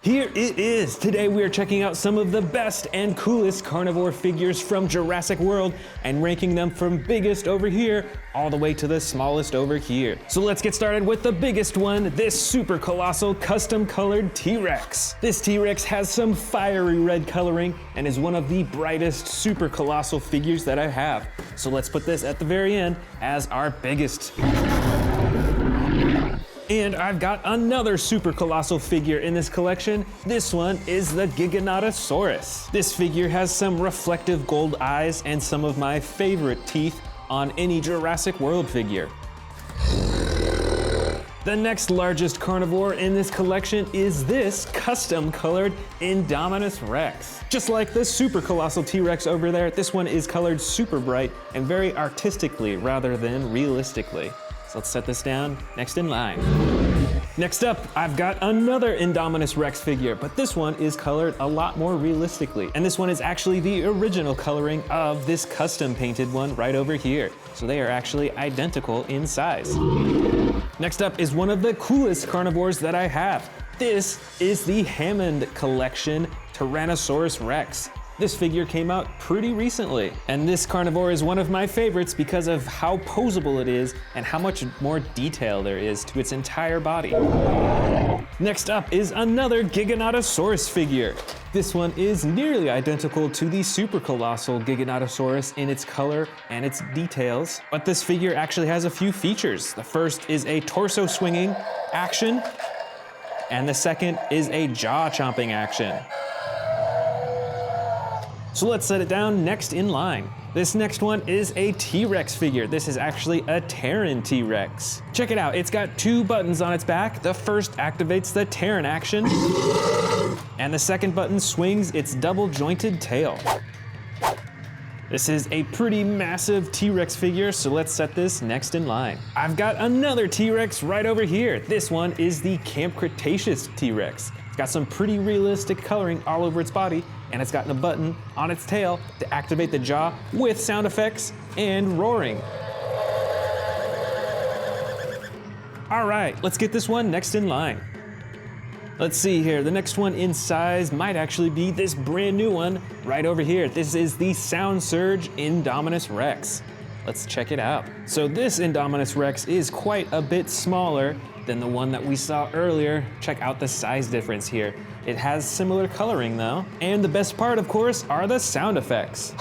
Here it is! Today we are checking out some of the best and coolest carnivore figures from Jurassic World and ranking them from biggest over here all the way to the smallest over here. So let's get started with the biggest one, this super colossal custom colored T-Rex. This T-Rex has some fiery red coloring and is one of the brightest super colossal figures that I have. So let's put this at the very end as our biggest. And I've got another super colossal figure in this collection. This one is the Giganotosaurus. This figure has some reflective gold eyes and some of my favorite teeth on any Jurassic World figure. The next largest carnivore in this collection is this custom colored Indominus Rex. Just like the super colossal T-Rex over there, this one is colored super bright and very artistically rather than realistically. So let's set this down next in line. Next up, I've got another Indominus Rex figure, but this one is colored a lot more realistically. And this one is actually the original coloring of this custom painted one right over here. So they are actually identical in size. Next up is one of the coolest carnivores that I have. This is the Hammond Collection Tyrannosaurus Rex. This figure came out pretty recently, and this carnivore is one of my favorites because of how poseable it is and how much more detail there is to its entire body. Next up is another Giganotosaurus figure. This one is nearly identical to the super colossal Giganotosaurus in its color and its details, but this figure actually has a few features. The first is a torso swinging action, and the second is a jaw chomping action. So let's set it down next in line. This next one is a T-Rex figure. This is actually a Terran T-Rex. Check it out, it's got two buttons on its back. The first activates the Terran action, and the second button swings its double jointed tail. This is a pretty massive T-Rex figure, so let's set this next in line. I've got another T-Rex right over here. This one is the Camp Cretaceous T-Rex. It's got some pretty realistic coloring all over its body, and it's got a button on its tail to activate the jaw with sound effects and roaring. All right, let's get this one next in line. Let's see here, the next one in size might actually be this brand new one right over here. This is the Sound Surge Indominus Rex. Let's check it out. So this Indominus Rex is quite a bit smaller than the one that we saw earlier. Check out the size difference here. It has similar coloring though. And the best part, of course, are the sound effects.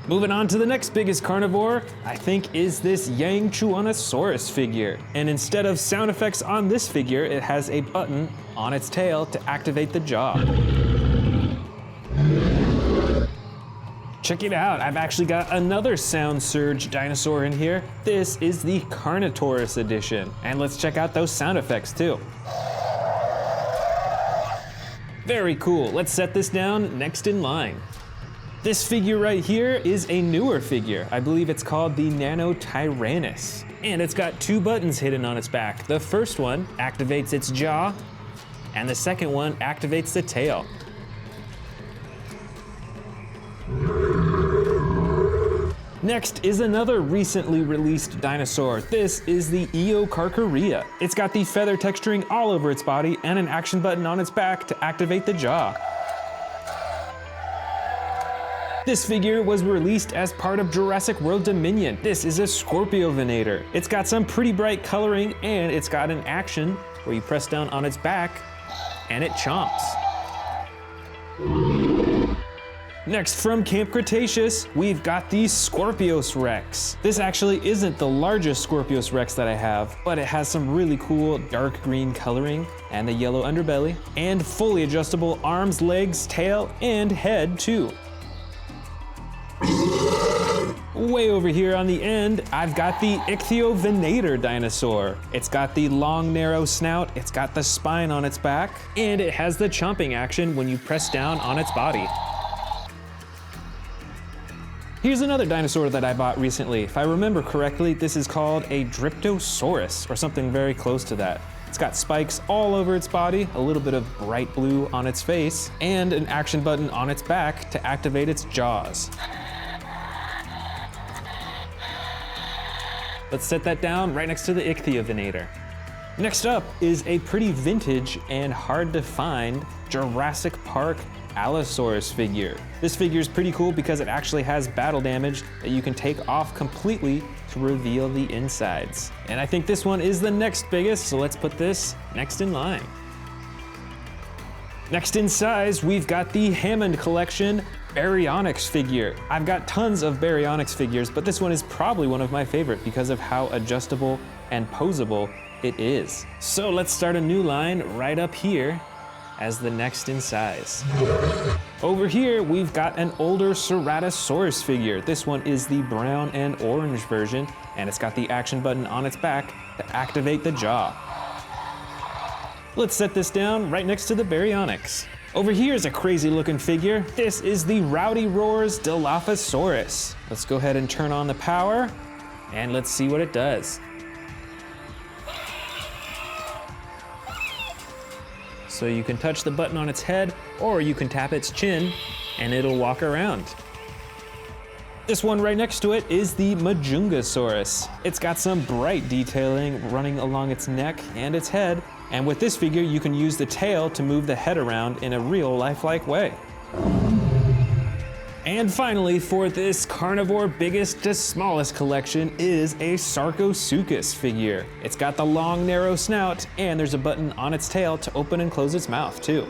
Moving on to the next biggest carnivore, I think is this Yangchuanosaurus figure. And instead of sound effects on this figure, it has a button on its tail to activate the jaw. Check it out, I've actually got another Sound Surge dinosaur in here. This is the Carnivores edition. And let's check out those sound effects too. Very cool, let's set this down next in line. This figure right here is a newer figure. I believe it's called the Nano Tyrannus. And it's got two buttons hidden on its back. The first one activates its jaw, and the second one activates the tail. Next is another recently released dinosaur. This is the Eocarcharia. It's got the feather texturing all over its body and an action button on its back to activate the jaw. This figure was released as part of Jurassic World Dominion. This is a Scorpiovenator. It's got some pretty bright coloring and it's got an action where you press down on its back and it chomps. Next, from Camp Cretaceous, we've got the Scorpius Rex. This actually isn't the largest Scorpius Rex that I have, but it has some really cool dark green coloring and the yellow underbelly, and fully adjustable arms, legs, tail, and head too. Way over here on the end, I've got the Ichthyovenator dinosaur. It's got the long, narrow snout, it's got the spine on its back, and it has the chomping action when you press down on its body. Here's another dinosaur that I bought recently. If I remember correctly, this is called a Dryptosaurus, or something very close to that. It's got spikes all over its body, a little bit of bright blue on its face, and an action button on its back to activate its jaws. Let's set that down right next to the Ichthyovenator. Next up is a pretty vintage and hard to find Jurassic Park Allosaurus figure. This figure is pretty cool because it actually has battle damage that you can take off completely to reveal the insides. And I think this one is the next biggest, so let's put this next in line. Next in size, we've got the Hammond Collection Baryonyx figure. I've got tons of Baryonyx figures, but this one is probably one of my favorite because of how adjustable and posable it is. So let's start a new line right up here as the next in size. Over here, we've got an older Ceratosaurus figure. This one is the brown and orange version, and it's got the action button on its back to activate the jaw. Let's set this down right next to the Baryonyx. Over here is a crazy looking figure. This is the Rowdy Roars Dilophosaurus. Let's go ahead and turn on the power, and let's see what it does. So you can touch the button on its head, or you can tap its chin, and it'll walk around. This one right next to it is the Majungasaurus. It's got some bright detailing running along its neck and its head, and with this figure, you can use the tail to move the head around in a real lifelike way. And finally, for this carnivore biggest to smallest collection is a Sarcosuchus figure. It's got the long, narrow snout, and there's a button on its tail to open and close its mouth, too.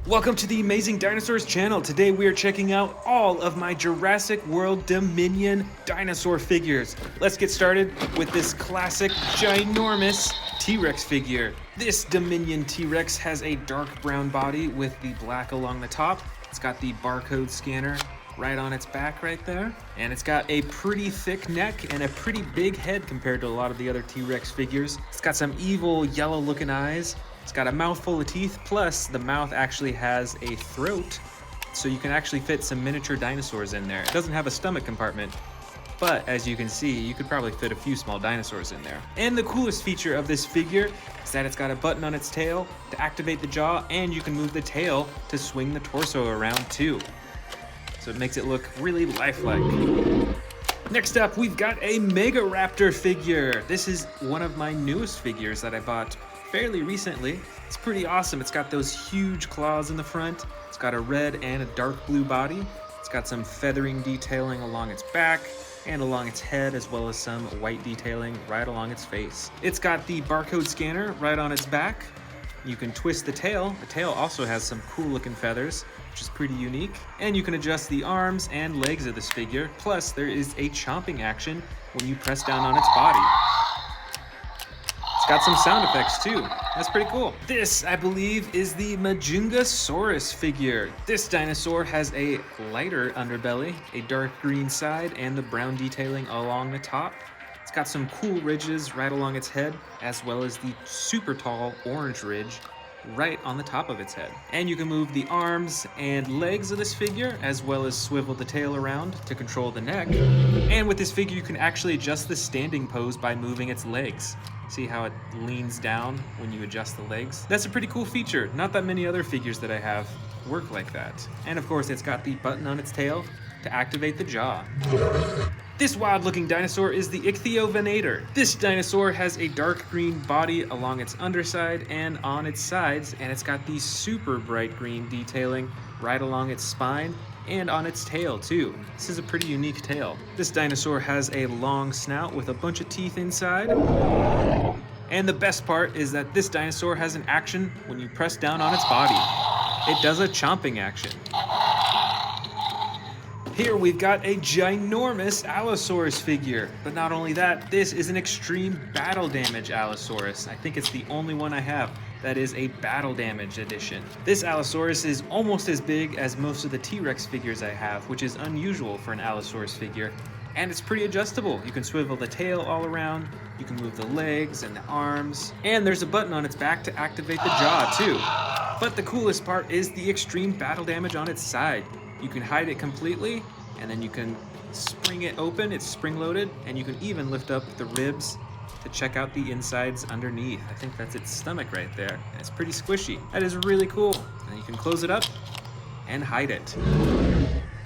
Welcome to the Amazing Dinosaurs channel. Today we are checking out all of my Jurassic World Dominion dinosaur figures. Let's get started with this classic ginormous T-Rex figure. This Dominion T-Rex has a dark brown body with the black along the top. It's got the barcode scanner right on its back right there. And it's got a pretty thick neck and a pretty big head compared to a lot of the other T-Rex figures. It's got some evil yellow looking eyes. It's got a mouthful of teeth, plus the mouth actually has a throat, so you can actually fit some miniature dinosaurs in there. It doesn't have a stomach compartment, but as you can see, you could probably fit a few small dinosaurs in there. And the coolest feature of this figure is that it's got a button on its tail to activate the jaw, and you can move the tail to swing the torso around too. So it makes it look really lifelike. Next up, we've got a Megaraptor figure. This is one of my newest figures that I bought fairly recently. It's pretty awesome. It's got those huge claws in the front. It's got a red and a dark blue body. It's got some feathering detailing along its back and along its head, as well as some white detailing right along its face. It's got the barcode scanner right on its back. You can twist the tail. The tail also has some cool looking feathers, which is pretty unique. And you can adjust the arms and legs of this figure. Plus, there is a chomping action when you press down on its body. It's got some sound effects too. That's pretty cool. This, I believe, is the Majungasaurus figure. This dinosaur has a lighter underbelly, a dark green side, and the brown detailing along the top. It's got some cool ridges right along its head, as well as the super tall orange ridge right on the top of its head. And you can move the arms and legs of this figure, as well as swivel the tail around to control the neck. And with this figure, you can actually adjust the standing pose by moving its legs. See how it leans down when you adjust the legs? That's a pretty cool feature. Not that many other figures that I have work like that. And of course, it's got the button on its tail to activate the jaw. This wild-looking dinosaur is the Ichthyovenator. This dinosaur has a dark green body along its underside and on its sides, and it's got the super bright green detailing right along its spine and on its tail too. This is a pretty unique tail. This dinosaur has a long snout with a bunch of teeth inside. And the best part is that this dinosaur has an action when you press down on its body. It does a chomping action. Here we've got a ginormous Allosaurus figure. But not only that, this is an extreme battle damage Allosaurus. I think it's the only one I have that is a battle damage edition. This Allosaurus is almost as big as most of the T-Rex figures I have, which is unusual for an Allosaurus figure. and it's pretty adjustable. You can swivel the tail all around, you can move the legs and the arms, and there's a button on its back to activate the jaw too. But the coolest part is the extreme battle damage on its side. You can hide it completely, and then you can spring it open, it's spring-loaded, and you can even lift up the ribs to check out the insides underneath. I think that's its stomach right there. It's pretty squishy. That is really cool. And you can close it up and hide it.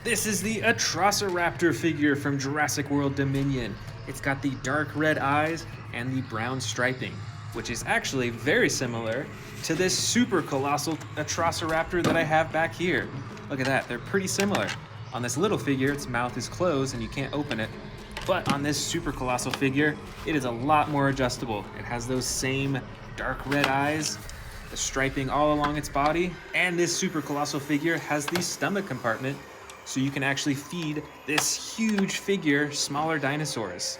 This is the Atrociraptor figure from Jurassic World Dominion. It's got the dark red eyes and the brown striping, which is actually very similar to this super colossal Atrociraptor that I have back here. Look at that, they're pretty similar. On this little figure, its mouth is closed and you can't open it. But on this super colossal figure, it is a lot more adjustable. It has those same dark red eyes, the striping all along its body, and this super colossal figure has the stomach compartment, so you can actually feed this huge figure smaller dinosaurs.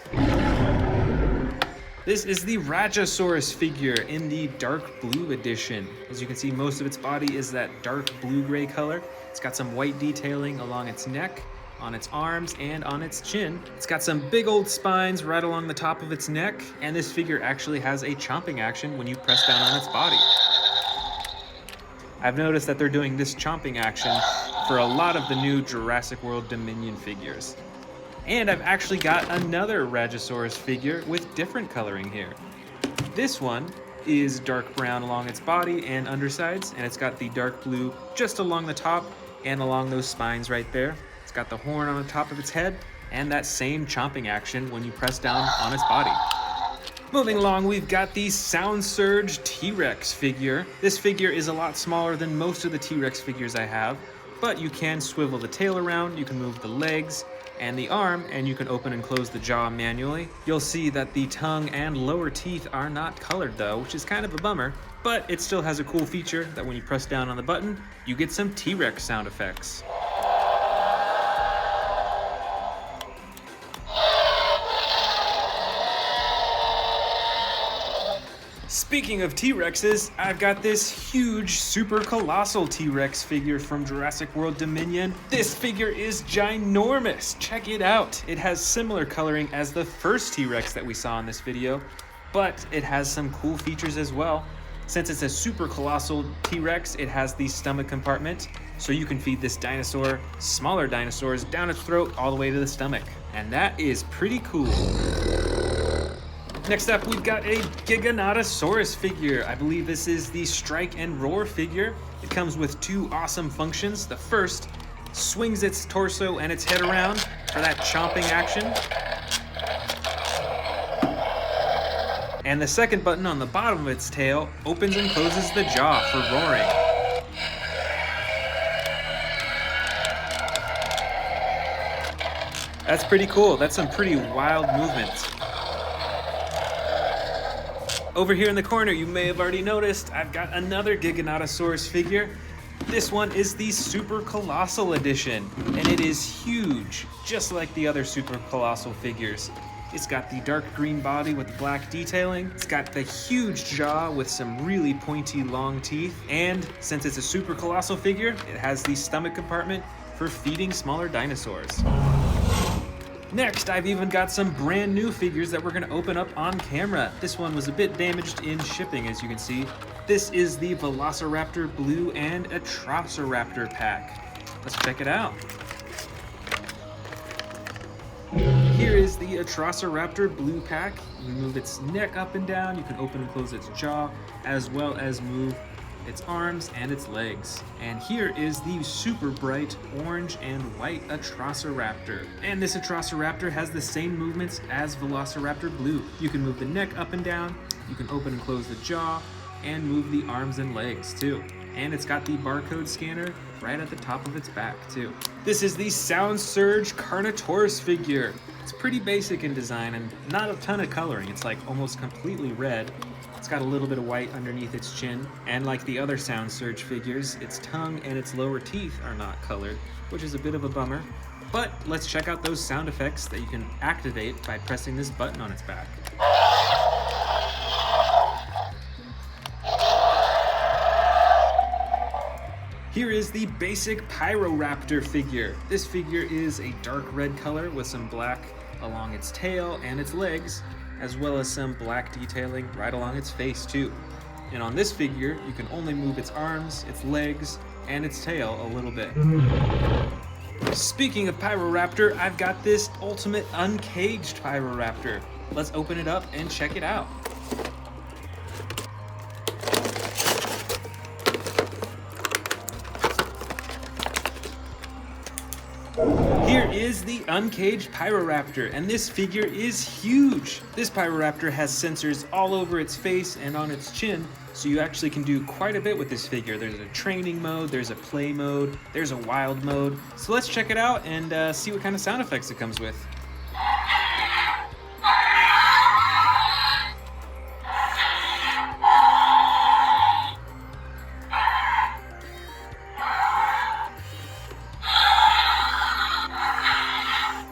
This is the Rajasaurus figure in the dark blue edition. As you can see, most of its body is that dark blue-gray color. It's got some white detailing along its neck, on its arms, and on its chin. It's got some big old spines right along the top of its neck, and this figure actually has a chomping action when you press down on its body. I've noticed that they're doing this chomping action for a lot of the new Jurassic World Dominion figures. And I've actually got another Rajasaurus figure with different coloring here. This one is dark brown along its body and undersides, and it's got the dark blue just along the top and along those spines right there. It's got the horn on the top of its head and that same chomping action when you press down on its body. Moving along, we've got the Sound Surge T-Rex figure. This figure is a lot smaller than most of the T-Rex figures I have, but you can swivel the tail around, you can move the legs and the arm, and you can open and close the jaw manually. You'll see that the tongue and lower teeth are not colored though, which is kind of a bummer, but it still has a cool feature that when you press down on the button, you get some T-Rex sound effects. Speaking of T-Rexes, I've got this huge super colossal T-Rex figure from Jurassic World Dominion. This figure is ginormous. Check it out. It has similar coloring as the first T-Rex that we saw in this video, but it has some cool features as well. Since it's a super colossal T-Rex, it has the stomach compartment, so you can feed this dinosaur smaller dinosaurs down its throat all the way to the stomach. And that is pretty cool. Next up, we've got a Giganotosaurus figure. I believe this is the Strike and Roar figure. It comes with two awesome functions. The first swings its torso and its head around for that chomping action. And the second button on the bottom of its tail opens and closes the jaw for roaring. That's pretty cool. That's some pretty wild movements. Over here in the corner, you may have already noticed, I've got another Giganotosaurus figure. This one is the Super Colossal Edition, and it is huge, just like the other Super Colossal figures. It's got the dark green body with black detailing. It's got the huge jaw with some really pointy long teeth. And since it's a Super Colossal figure, it has the stomach compartment for feeding smaller dinosaurs. Next, I've even got some brand new figures that we're gonna open up on camera. This one was a bit damaged in shipping, as you can see. This is the Velociraptor Blue and Atrociraptor pack. Let's check it out. Here is the Atrociraptor Blue pack. You can move its neck up and down, you can open and close its jaw, as well as move its arms and its legs. And here is the super bright orange and white Atrociraptor. And this Atrociraptor has the same movements as Velociraptor Blue. You can move the neck up and down, you can open and close the jaw, and move the arms and legs too. And it's got the barcode scanner right at the top of its back too. This is the Sound Surge Carnivores figure. It's pretty basic in design and not a ton of coloring. It's like almost completely red. It's got a little bit of white underneath its chin, and like the other Sound Surge figures, its tongue and its lower teeth are not colored, which is a bit of a bummer. But let's check out those sound effects that you can activate by pressing this button on its back. Here is the basic Pyroraptor figure. This figure is a dark red color with some black along its tail and its legs, as well as some black detailing right along its face too. And on this figure, you can only move its arms, its legs, and its tail a little bit. Speaking of Pyroraptor, I've got this ultimate uncaged Pyroraptor. Let's open it up and check it out. Here is the uncaged Pyroraptor, and this figure is huge. This Pyroraptor has sensors all over its face and on its chin, so you actually can do quite a bit with this figure. There's a training mode, there's a play mode, there's a wild mode. So let's check it out and see what kind of sound effects it comes with.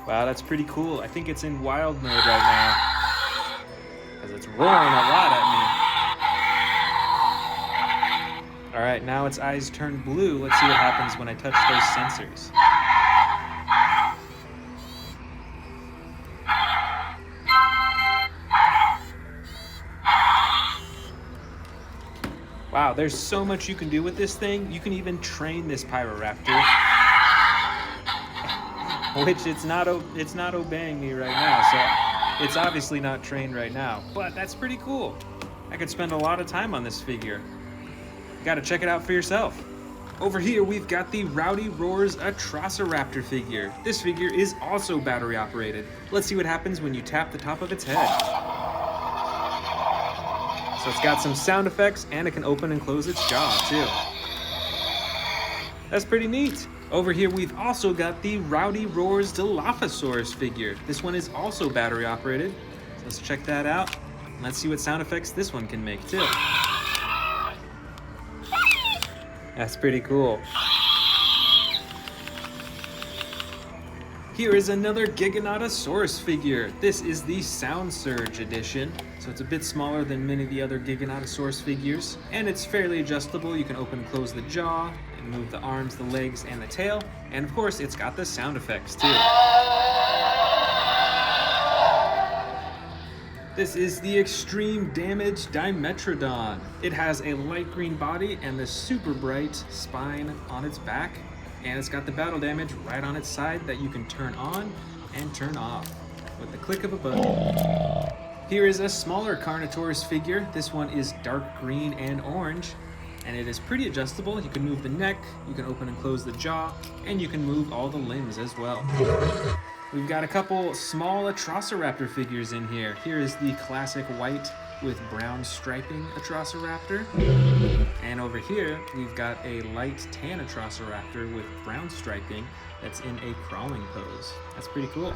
Wow, that's pretty cool. I think it's in wild mode right now, because it's roaring a lot at me. All right, now its eyes turn blue. Let's see what happens when I touch those sensors. Wow, there's so much you can do with this thing. You can even train this Pyroraptor, which it's not obeying me right now, so it's obviously not trained right now, but that's pretty cool. I could spend a lot of time on this figure. Gotta check it out for yourself. Over here, we've got the Rowdy Roars Atrociraptor figure. This figure is also battery operated. Let's see what happens when you tap the top of its head. So it's got some sound effects, and it can open and close its jaw too. That's pretty neat. Over here, we've also got the Rowdy Roars Dilophosaurus figure. This one is also battery operated. So let's check that out. And let's see what sound effects this one can make too. That's pretty cool. Here is another Giganotosaurus figure. This is the Sound Surge edition. So it's a bit smaller than many of the other Giganotosaurus figures. And it's fairly adjustable. You can open and close the jaw, and move the arms, the legs, and the tail. And of course, it's got the sound effects too. This is the Extreme Damage Dimetrodon. It has a light green body and the super bright spine on its back. And it's got the battle damage right on its side that you can turn on and turn off with the click of a button. Here is a smaller Carnivores figure. This one is dark green and orange, and it is pretty adjustable. You can move the neck, you can open and close the jaw, and you can move all the limbs as well. We've got a couple small Atrociraptor figures in here. Here is the classic white with brown striping Atrociraptor. And over here, we've got a light tan Atrociraptor with brown striping that's in a crawling pose. That's pretty cool.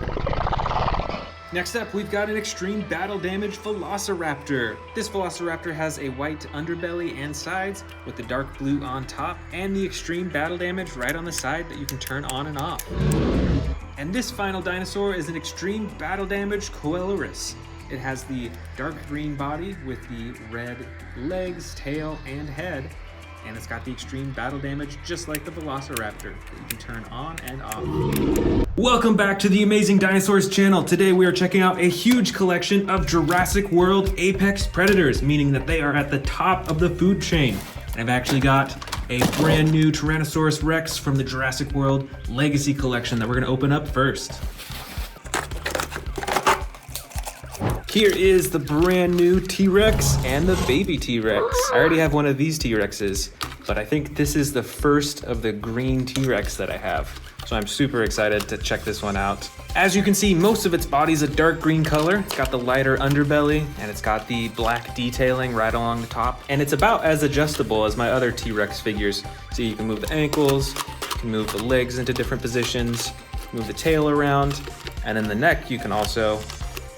Next up, we've got an extreme battle damage Velociraptor. This Velociraptor has a white underbelly and sides with the dark blue on top, and the extreme battle damage right on the side that you can turn on and off. And this final dinosaur is an extreme battle damage Coelurus. It has the dark green body with the red legs, tail, and head, and it's got the extreme battle damage just like the Velociraptor that you can turn on and off. Welcome back to the Amazing Dinosaurs channel. Today we are checking out a huge collection of Jurassic World apex predators, meaning that they are at the top of the food chain. I've actually got a brand new Tyrannosaurus Rex from the Jurassic World Legacy Collection that we're gonna open up first. Here is the brand new T-Rex and the baby T-Rex. I already have one of these T-Rexes, but I think this is the first of the green T-Rex that I have. So I'm super excited to check this one out. As you can see, most of its body's a dark green color. It's got the lighter underbelly, and it's got the black detailing right along the top. And it's about as adjustable as my other T-Rex figures. So you can move the ankles, you can move the legs into different positions, move the tail around, and then the neck you can also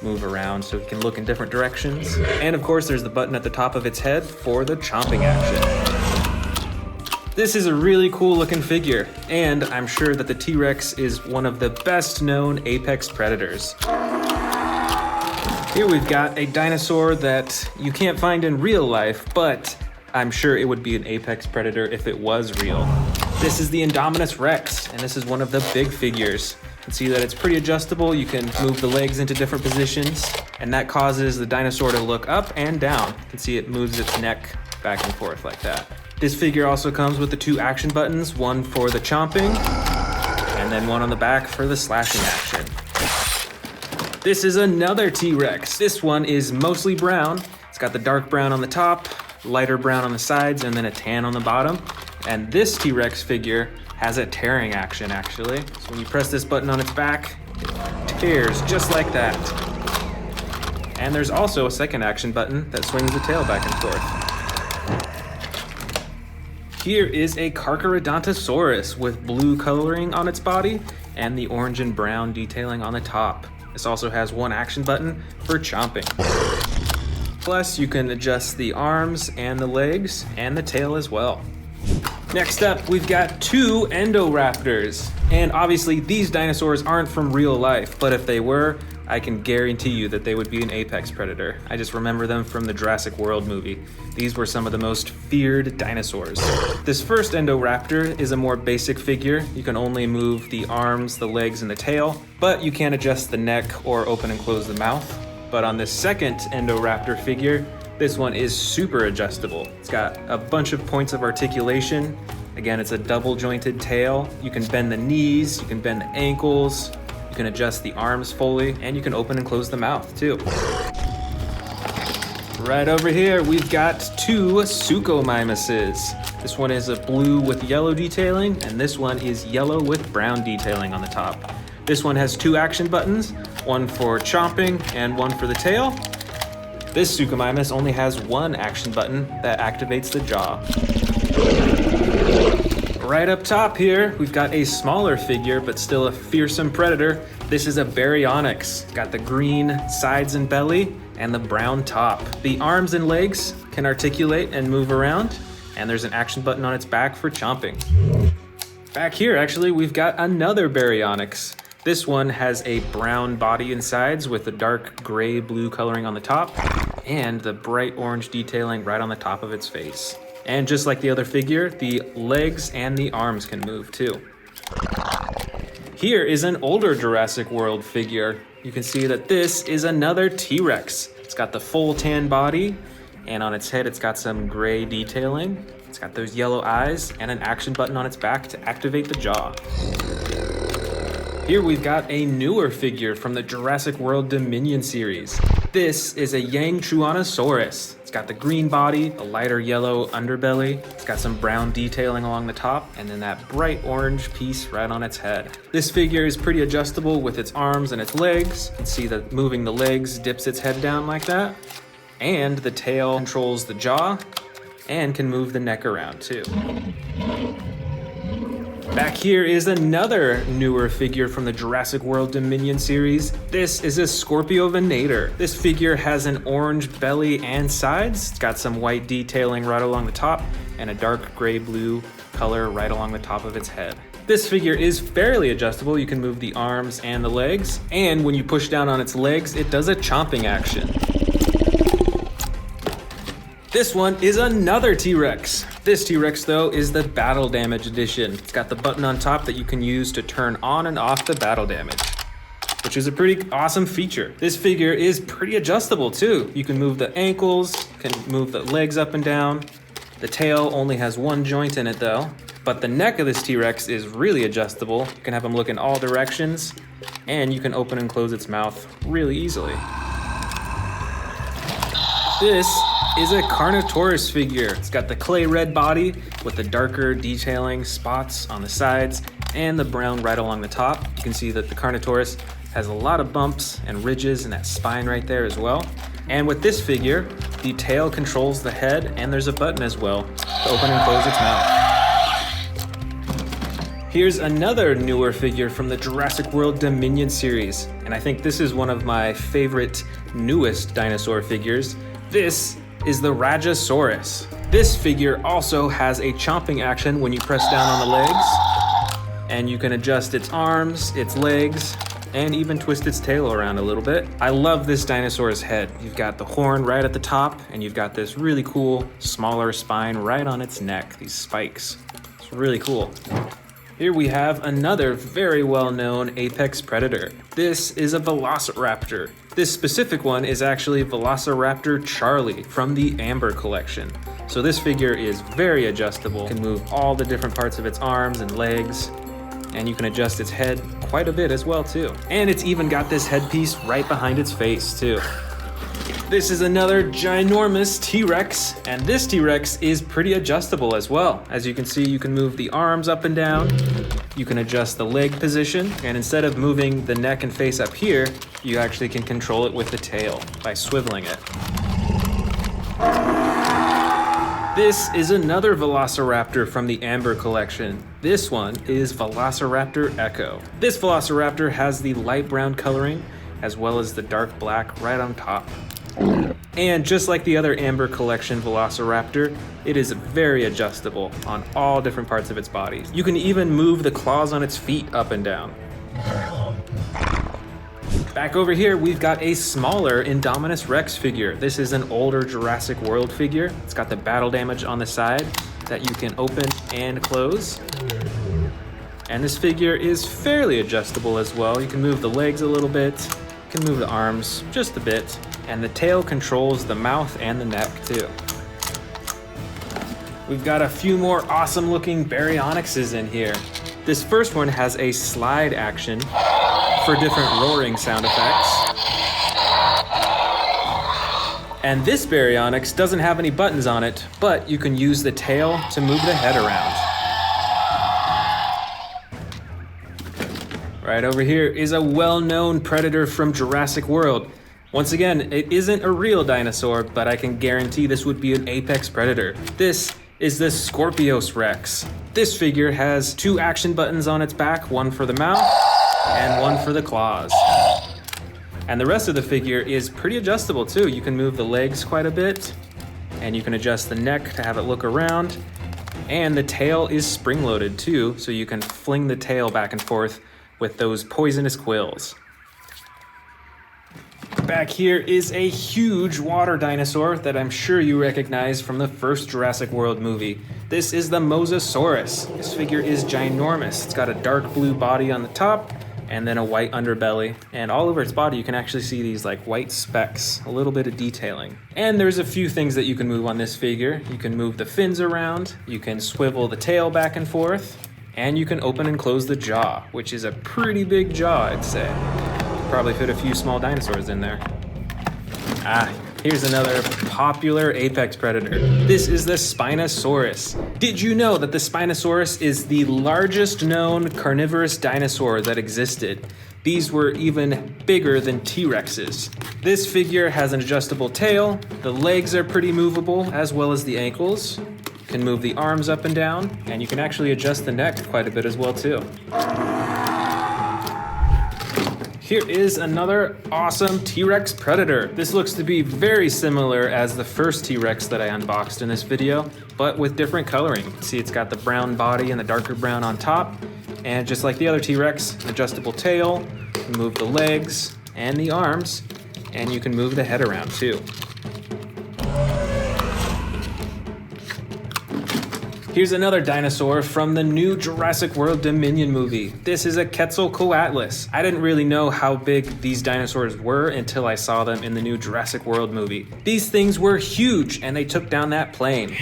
move around so it can look in different directions. And of course, there's the button at the top of its head for the chomping action. This is a really cool looking figure, and I'm sure that the T-Rex is one of the best known apex predators. Here we've got a dinosaur that you can't find in real life, but I'm sure it would be an apex predator if it was real. This is the Indominus Rex, and this is one of the big figures. You can see that it's pretty adjustable. You can move the legs into different positions, and that causes the dinosaur to look up and down. You can see it moves its neck back and forth like that. This figure also comes with the 2 action buttons, one for the chomping, and then one on the back for the slashing action. This is another T-Rex. This one is mostly brown. It's got the dark brown on the top, lighter brown on the sides, and then a tan on the bottom. And this T-Rex figure has a tearing action, actually. So when you press this button on its back, it tears just like that. And there's also a second action button that swings the tail back and forth. Here is a Carnivores with blue coloring on its body and the orange and brown detailing on the top. This also has 1 action button for chomping. Plus, you can adjust the arms and the legs and the tail as well. Next up, we've got 2 Indoraptors. And obviously these dinosaurs aren't from real life, but if they were, I can guarantee you that they would be an apex predator. I just remember them from the Jurassic World movie. These were some of the most feared dinosaurs. This first Indoraptor is a more basic figure. You can only move the arms, the legs, and the tail, but you can't adjust the neck or open and close the mouth. But on this second Indoraptor figure, this one is super adjustable. It's got a bunch of points of articulation. Again, it's a double jointed tail. You can bend the knees, you can bend the ankles, you can adjust the arms fully, and you can open and close the mouth too. Right over here, we've got 2 Suchomimuses. This one is a blue with yellow detailing, and this one is yellow with brown detailing on the top. This one has 2 action buttons, one for chomping and one for the tail. This Suchomimus only has 1 action button that activates the jaw. Right up top here, we've got a smaller figure, but still a fearsome predator. This is a Baryonyx. It's got the green sides and belly and the brown top. The arms and legs can articulate and move around, and there's an action button on its back for chomping. Back here, actually, we've got another Baryonyx. This one has a brown body and sides with the dark gray-blue coloring on the top and the bright orange detailing right on the top of its face. And just like the other figure, the legs and the arms can move too. Here is an older Jurassic World figure. You can see that this is another T-Rex. It's got the full tan body, and on its head it's got some gray detailing. It's got those yellow eyes and an action button on its back to activate the jaw. Here we've got a newer figure from the Jurassic World Dominion series. This is a Tyrannosaurus. It's got the green body, a lighter yellow underbelly. It's got some brown detailing along the top, and then that bright orange piece right on its head. This figure is pretty adjustable with its arms and its legs. You can see that moving the legs dips its head down like that. And the tail controls the jaw and can move the neck around too. Back here is another newer figure from the Jurassic World Dominion series. This is a Scorpiovenator. This figure has an orange belly and sides. It's got some white detailing right along the top and a dark gray-blue color right along the top of its head. This figure is fairly adjustable. You can move the arms and the legs, and when you push down on its legs, it does a chomping action. This one is another T-Rex. This T-Rex, though, is the Battle Damage Edition. It's got the button on top that you can use to turn on and off the battle damage, which is a pretty awesome feature. This figure is pretty adjustable, too. You can move the ankles, can move the legs up and down. The tail only has 1 joint in it, though. But the neck of this T-Rex is really adjustable. You can have him look in all directions, and you can open and close its mouth really easily. This is a Carnivores figure. It's got the clay red body with the darker detailing spots on the sides and the brown right along the top. You can see that the Carnivores has a lot of bumps and ridges and that spine right there as well. And with this figure, the tail controls the head, and there's a button as well to open and close its mouth. Here's another newer figure from the Jurassic World Dominion series, and I think this is one of my favorite newest dinosaur figures. This is the Rajasaurus. This figure also has a chomping action when you press down on the legs, and you can adjust its arms, its legs, and even twist its tail around a little bit. I love this dinosaur's head. You've got the horn right at the top, and you've got this really cool, smaller spine right on its neck, these spikes. It's Really cool. Here we have another very well-known apex predator. This is a velociraptor. This specific one is actually Velociraptor Charlie from the Amber collection. So this figure is very adjustable, can move all the different parts of its arms and legs, and you can adjust its head quite a bit as well too. And it's even got this headpiece right behind its face too. This is another ginormous T-Rex, and this T-Rex is pretty adjustable as well. As you can see, you can move the arms up and down, you can adjust the leg position, and instead of moving the neck and face up here, you actually can control it with the tail by swiveling it. This is another Velociraptor from the Amber collection. This one is Velociraptor Echo. This Velociraptor has the light brown coloring as well as the dark black right on top. And just like the other Amber collection Velociraptor, it is very adjustable on all different parts of its body. You can even move the claws on its feet up and down. Back over here, we've got a smaller Indominus Rex figure. This is an older Jurassic World figure. It's got the battle damage on the side that you can open and close. And this figure is fairly adjustable as well. You can move the legs a little bit, you can move the arms just a bit, and the tail controls the mouth and the neck too. We've got a few more awesome looking Baryonyxes in here. This first one has a slide action for different roaring sound effects. And this Baryonyx doesn't have any buttons on it, but you can use the tail to move the head around. Right over here is a well-known predator from Jurassic World. Once again, it isn't a real dinosaur, but I can guarantee this would be an apex predator. This is the Scorpius Rex. This figure has 2 action buttons on its back, one for the mouth and one for the claws. And the rest of the figure is pretty adjustable too. You can move the legs quite a bit, and you can adjust the neck to have it look around. And the tail is spring-loaded too, so you can fling the tail back and forth with those poisonous quills. Back here is a huge water dinosaur that I'm sure you recognize from the first Jurassic World movie. This is the Mosasaurus. This figure is ginormous. It's got a dark blue body on the top and then a white underbelly. And all over its body you can actually see these like white specks, a little bit of detailing. And there's a few things that you can move on this figure. You can move the fins around, you can swivel the tail back and forth, and you can open and close the jaw, which is a pretty big jaw, I'd say. Probably fit a few small dinosaurs in there. Here's another popular apex predator. This is the Spinosaurus. Did you know that the Spinosaurus is the largest known carnivorous dinosaur that existed? These were even bigger than T-Rexes. This figure has an adjustable tail, the legs are pretty movable, as well as the ankles. You can move the arms up and down, and you can actually adjust the neck quite a bit as well too. Here is another awesome T-Rex predator. This looks to be very similar as the first T-Rex that I unboxed in this video, but with different coloring. You can see it's got the brown body and the darker brown on top, and just like the other T-Rex, adjustable tail, you can move the legs and the arms, and you can move the head around too. Here's another dinosaur from the new Jurassic World Dominion movie. This is a Quetzalcoatlus. I didn't really know how big these dinosaurs were until I saw them in the new Jurassic World movie. These things were huge, and they took down that plane.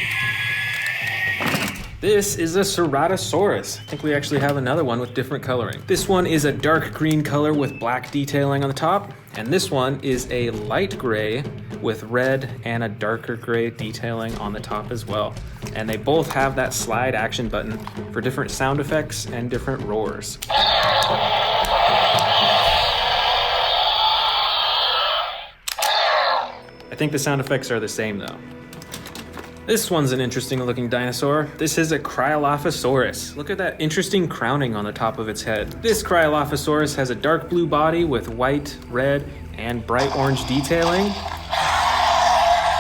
This is a Ceratosaurus. I think we actually have another one with different coloring. This one is a dark green color with black detailing on the top, and this one is a light gray with red and a darker gray detailing on the top as well. And they both have that slide action button for different sound effects and different roars. I think the sound effects are the same though. This one's an interesting looking dinosaur. This is a Cryolophosaurus. Look at that interesting crowning on the top of its head. This Cryolophosaurus has a dark blue body with white, red, and bright orange detailing.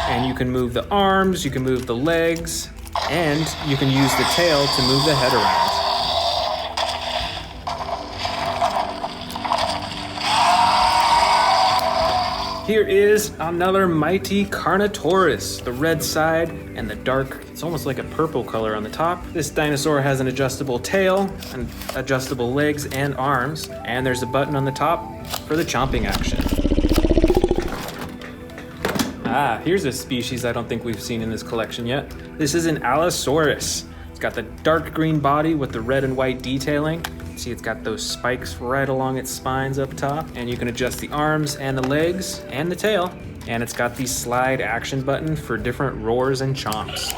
And you can move the arms, you can move the legs, and you can use the tail to move the head around. Here is another mighty Carnotaurus, the red side and the dark, it's almost like a purple color on the top. This dinosaur has an adjustable tail and adjustable legs and arms, and there's a button on the top for the chomping action. Here's a species I don't think we've seen in this collection yet. This is an Allosaurus. It's got the dark green body with the red and white detailing. See, it's got those spikes right along its spines up top, and you can adjust the arms and the legs and the tail. And it's got the slide action button for different roars and chomps.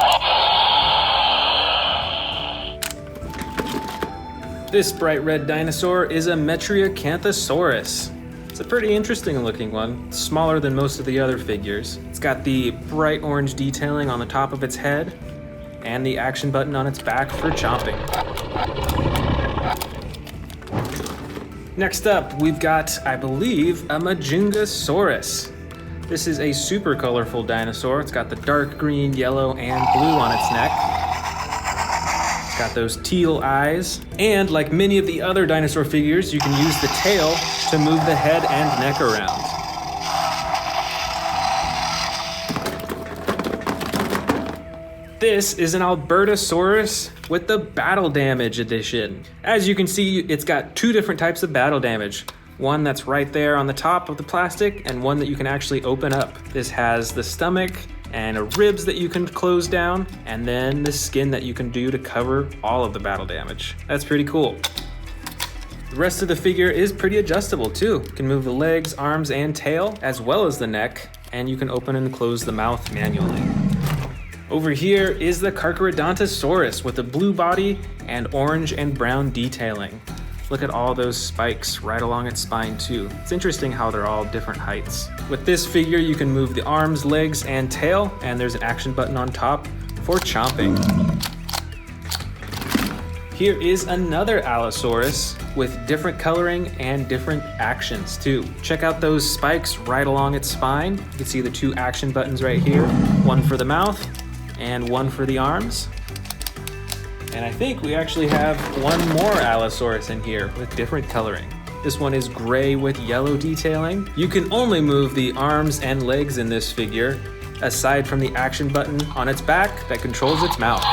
This bright red dinosaur is a Metriacanthosaurus. It's a pretty interesting looking one. It's smaller than most of the other figures. It's got the bright orange detailing on the top of its head and the action button on its back for chomping. Next up, we've got, I believe, a Majungasaurus. This is a super colorful dinosaur. It's got the dark green, yellow, and blue on its neck. It's got those teal eyes. And like many of the other dinosaur figures, you can use the tail to move the head and neck around. This is an Albertosaurus with the battle damage edition. As you can see, it's got two different types of battle damage. One that's right there on the top of the plastic, and one that you can actually open up. This has the stomach and ribs that you can close down, and then the skin that you can do to cover all of the battle damage. That's pretty cool. The rest of the figure is pretty adjustable too. You can move the legs, arms, and tail, as well as the neck, and you can open and close the mouth manually. Over here is the Carnivores with a blue body and orange and brown detailing. Look at all those spikes right along its spine too. It's interesting how they're all different heights. With this figure, you can move the arms, legs, and tail, and there's an action button on top for chomping. Here is another Allosaurus with different coloring and different actions too. Check out those spikes right along its spine. You can see the two action buttons right here, one for the mouth and one for the arms. And I think we actually have one more Allosaurus in here with different coloring. This one is gray with yellow detailing. You can only move the arms and legs in this figure, aside from the action button on its back that controls its mouth.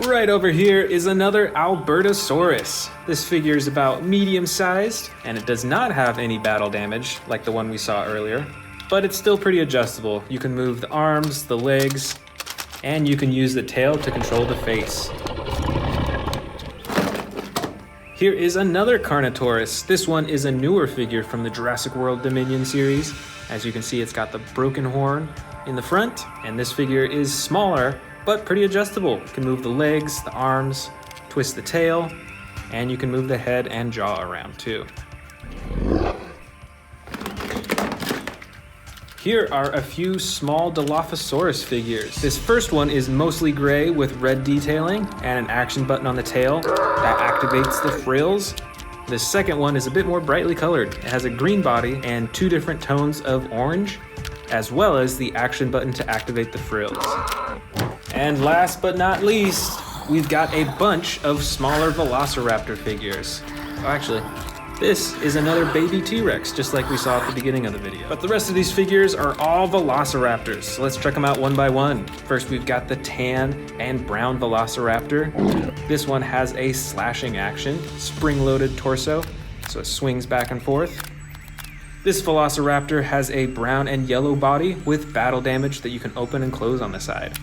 Right over here is another Albertosaurus. This figure is about medium-sized, and it does not have any battle damage like the one we saw earlier, but it's still pretty adjustable. You can move the arms, the legs, and you can use the tail to control the face. Here is another Carnotaurus. This one is a newer figure from the Jurassic World Dominion series. As you can see, it's got the broken horn in the front, and this figure is smaller, but pretty adjustable. You can move the legs, the arms, twist the tail, and you can move the head and jaw around too. Here are a few small Dilophosaurus figures. This first one is mostly gray with red detailing and an action button on the tail that activates the frills. The second one is a bit more brightly colored. It has a green body and two different tones of orange, as well as the action button to activate the frills. And last but not least, we've got a bunch of smaller Velociraptor figures. Oh, actually, this is another baby T-Rex, just like we saw at the beginning of the video. But the rest of these figures are all Velociraptors, so let's check them out one by one. First, we've got the tan and brown Velociraptor. This one has a slashing action, spring-loaded torso, so it swings back and forth. This Velociraptor has a brown and yellow body with battle damage that you can open and close on the side.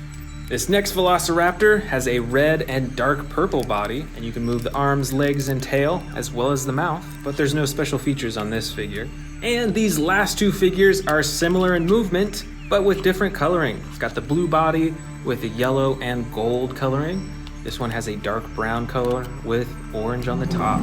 This next Velociraptor has a red and dark purple body, and you can move the arms, legs, and tail, as well as the mouth, but there's no special features on this figure. And these last two figures are similar in movement, but with different coloring. It's got the blue body with the yellow and gold coloring. This one has a dark brown color with orange on the top.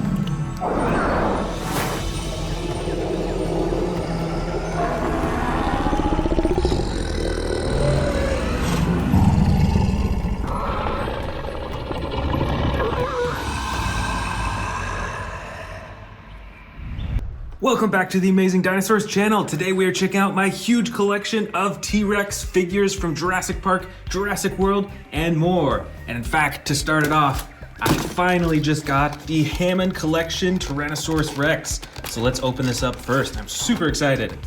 Welcome back to the Amazing Dinosaurs channel. Today we are checking out my huge collection of T-Rex figures from Jurassic Park, Jurassic World, and more. And in fact, to start it off, I finally just got the Hammond Collection Tyrannosaurus Rex. So let's open this up first. I'm super excited.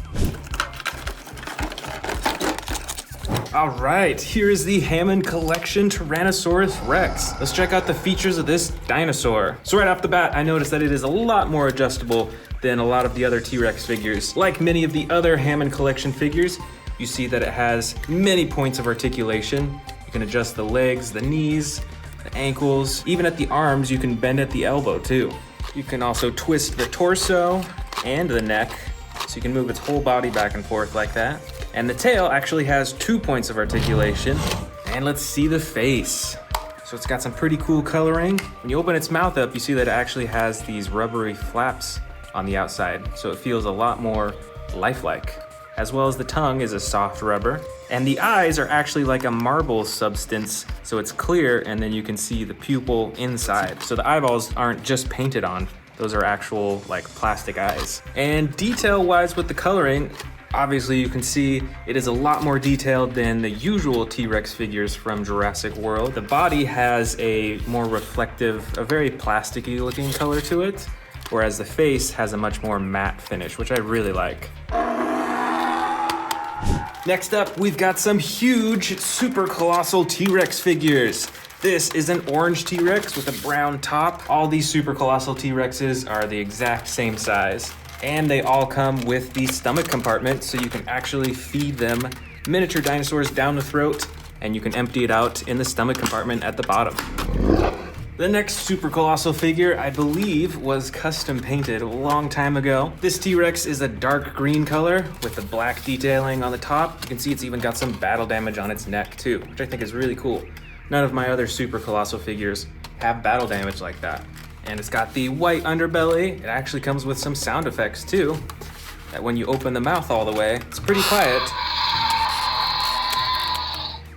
All right, here is the Hammond Collection Tyrannosaurus Rex. Let's check out the features of this dinosaur. So right off the bat, I noticed that it is a lot more adjustable than a lot of the other T-Rex figures. Like many of the other Hammond Collection figures, you see that it has many points of articulation. You can adjust the legs, the knees, the ankles, even at the arms, you can bend at the elbow too. You can also twist the torso and the neck, so you can move its whole body back and forth like that. And the tail actually has 2 points of articulation. And let's see the face. So it's got some pretty cool coloring. When you open its mouth up, you see that it actually has these rubbery flaps on the outside, so it feels a lot more lifelike. As well as the tongue is a soft rubber. And the eyes are actually like a marble substance, so it's clear, and then you can see the pupil inside. So the eyeballs aren't just painted on, those are actual like plastic eyes. And detail-wise with the coloring, obviously you can see it is a lot more detailed than the usual T-Rex figures from Jurassic World. The body has a more reflective, a very plasticky looking color to it, whereas the face has a much more matte finish, which I really like. Next up, we've got some huge super colossal T-Rex figures. This is an orange T-Rex with a brown top. All these super colossal T-Rexes are the exact same size. And they all come with the stomach compartment, so you can actually feed them miniature dinosaurs down the throat, and you can empty it out in the stomach compartment at the bottom. The next super colossal figure, I believe, was custom painted a long time ago. This T-Rex is a dark green color with the black detailing on the top. You can see it's even got some battle damage on its neck too, which I think is really cool. None of my other super colossal figures have battle damage like that. And it's got the white underbelly. It actually comes with some sound effects too, that when you open the mouth all the way, it's pretty quiet.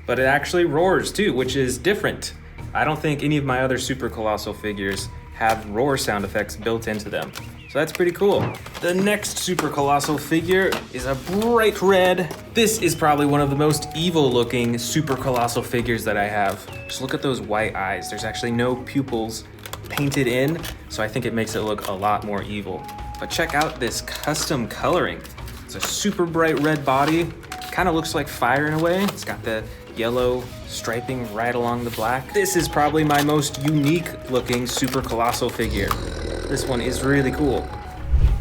But it actually roars too, which is different. I don't think any of my other super colossal figures have roar sound effects built into them. So that's pretty cool. The next super colossal figure is a bright red. This is probably one of the most evil looking super colossal figures that I have. Just look at those white eyes. There's actually no pupils painted in, so I think it makes it look a lot more evil. But check out this custom coloring. It's a super bright red body. Kind of looks like fire in a way. It's got the yellow striping right along the black. This is probably my most unique looking super colossal figure. This one is really cool.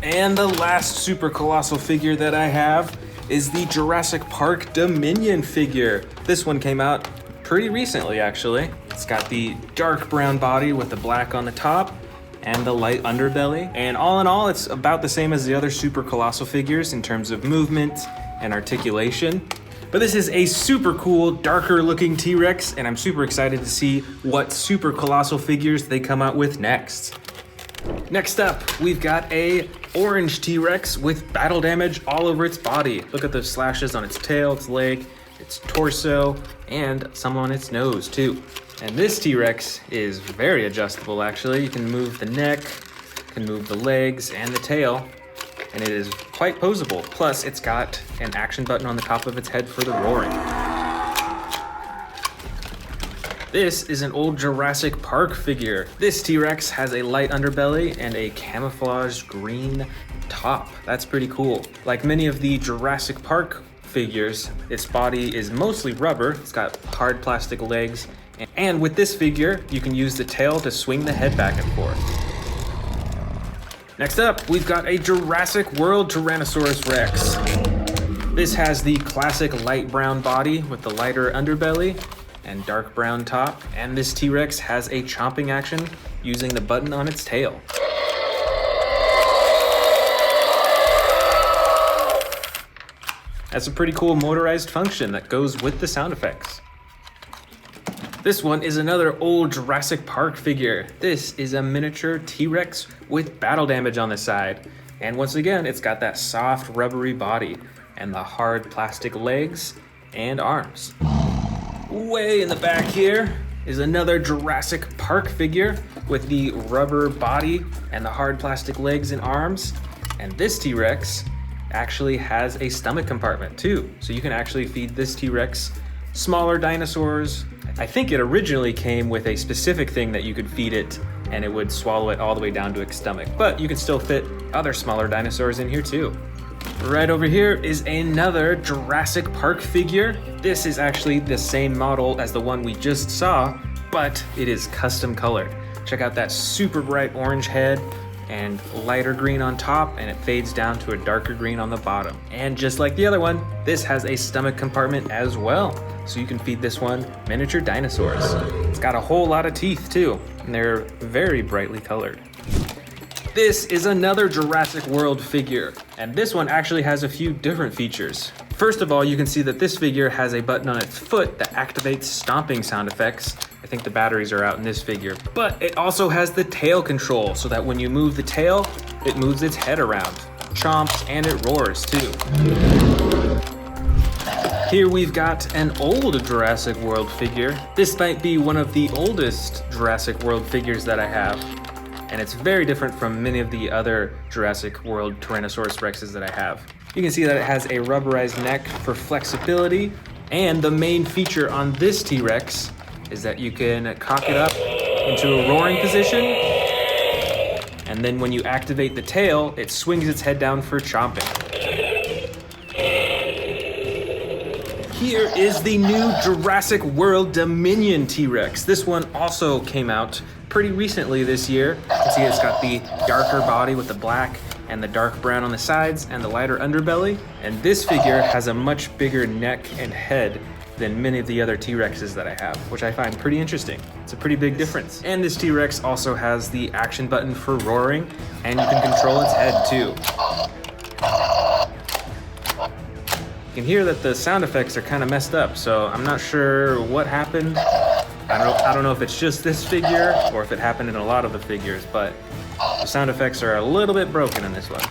And the last super colossal figure that I have is the Jurassic Park Dominion figure. This one came out pretty recently, actually. It's got the dark brown body with the black on the top and the light underbelly. And all in all, it's about the same as the other super colossal figures in terms of movement and articulation. But this is a super cool, darker looking T-Rex, and I'm super excited to see what super colossal figures they come out with next. Next up, we've got a orange T-Rex with battle damage all over its body. Look at the slashes on its tail, its leg, its torso, and some on its nose too. And this T-Rex is very adjustable actually. You can move the neck, you can move the legs and the tail, and it is quite posable. Plus, it's got an action button on the top of its head for the roaring. This is an old Jurassic Park figure. This T-Rex has a light underbelly and a camouflaged green top. That's pretty cool. Like many of the Jurassic Park figures, its body is mostly rubber. It's got hard plastic legs. And with this figure, you can use the tail to swing the head back and forth. Next up, we've got a Jurassic World Tyrannosaurus Rex. This has the classic light brown body with the lighter underbelly and dark brown top. And this T-Rex has a chomping action using the button on its tail. That's a pretty cool motorized function that goes with the sound effects. This one is another old Jurassic Park figure. This is a miniature T-Rex with battle damage on the side. And once again, it's got that soft rubbery body and the hard plastic legs and arms. Way in the back here is another Jurassic Park figure with the rubber body and the hard plastic legs and arms. And this T-Rex actually has a stomach compartment too. So you can actually feed this T-Rex smaller dinosaurs. I I think it originally came with a specific thing that you could feed it and it would swallow it all the way down to its stomach, but you can still fit other smaller dinosaurs in here too. Right over here is another Jurassic Park figure. This is actually the same model as the one we just saw, but it is custom colored. Check out that super bright orange head and lighter green on top, and it fades down to a darker green on the bottom. And just like the other one, this has a stomach compartment as well, so you can feed this one miniature dinosaurs. It's got a whole lot of teeth too, and they're very brightly colored. This is another Jurassic World figure, and this one actually has a few different features. First of all, you can see that this figure has a button on its foot that activates stomping sound effects. I think the batteries are out in this figure, but it also has the tail control so that when you move the tail, it moves its head around, chomps, and it roars too. Here we've got an old Jurassic World figure. This might be one of the oldest Jurassic World figures that I have, and it's very different from many of the other Jurassic World Tyrannosaurus Rexes that I have. You can see that it has a rubberized neck for flexibility, and the main feature on this T-Rex is that you can cock it up into a roaring position, and then when you activate the tail, it swings its head down for chomping. Here is the new Jurassic World Dominion T-Rex. This one also came out pretty recently this year. You can see it's got the darker body with the black and the dark brown on the sides and the lighter underbelly. And this figure has a much bigger neck and head than many of the other T-Rexes that I have, which I find pretty interesting. It's a pretty big difference. And this T-Rex also has the action button for roaring, and you can control its head too. You can hear that the sound effects are kind of messed up, so I'm not sure what happened. I don't know if it's just this figure or if it happened in a lot of the figures, but the sound effects are a little bit broken in this one.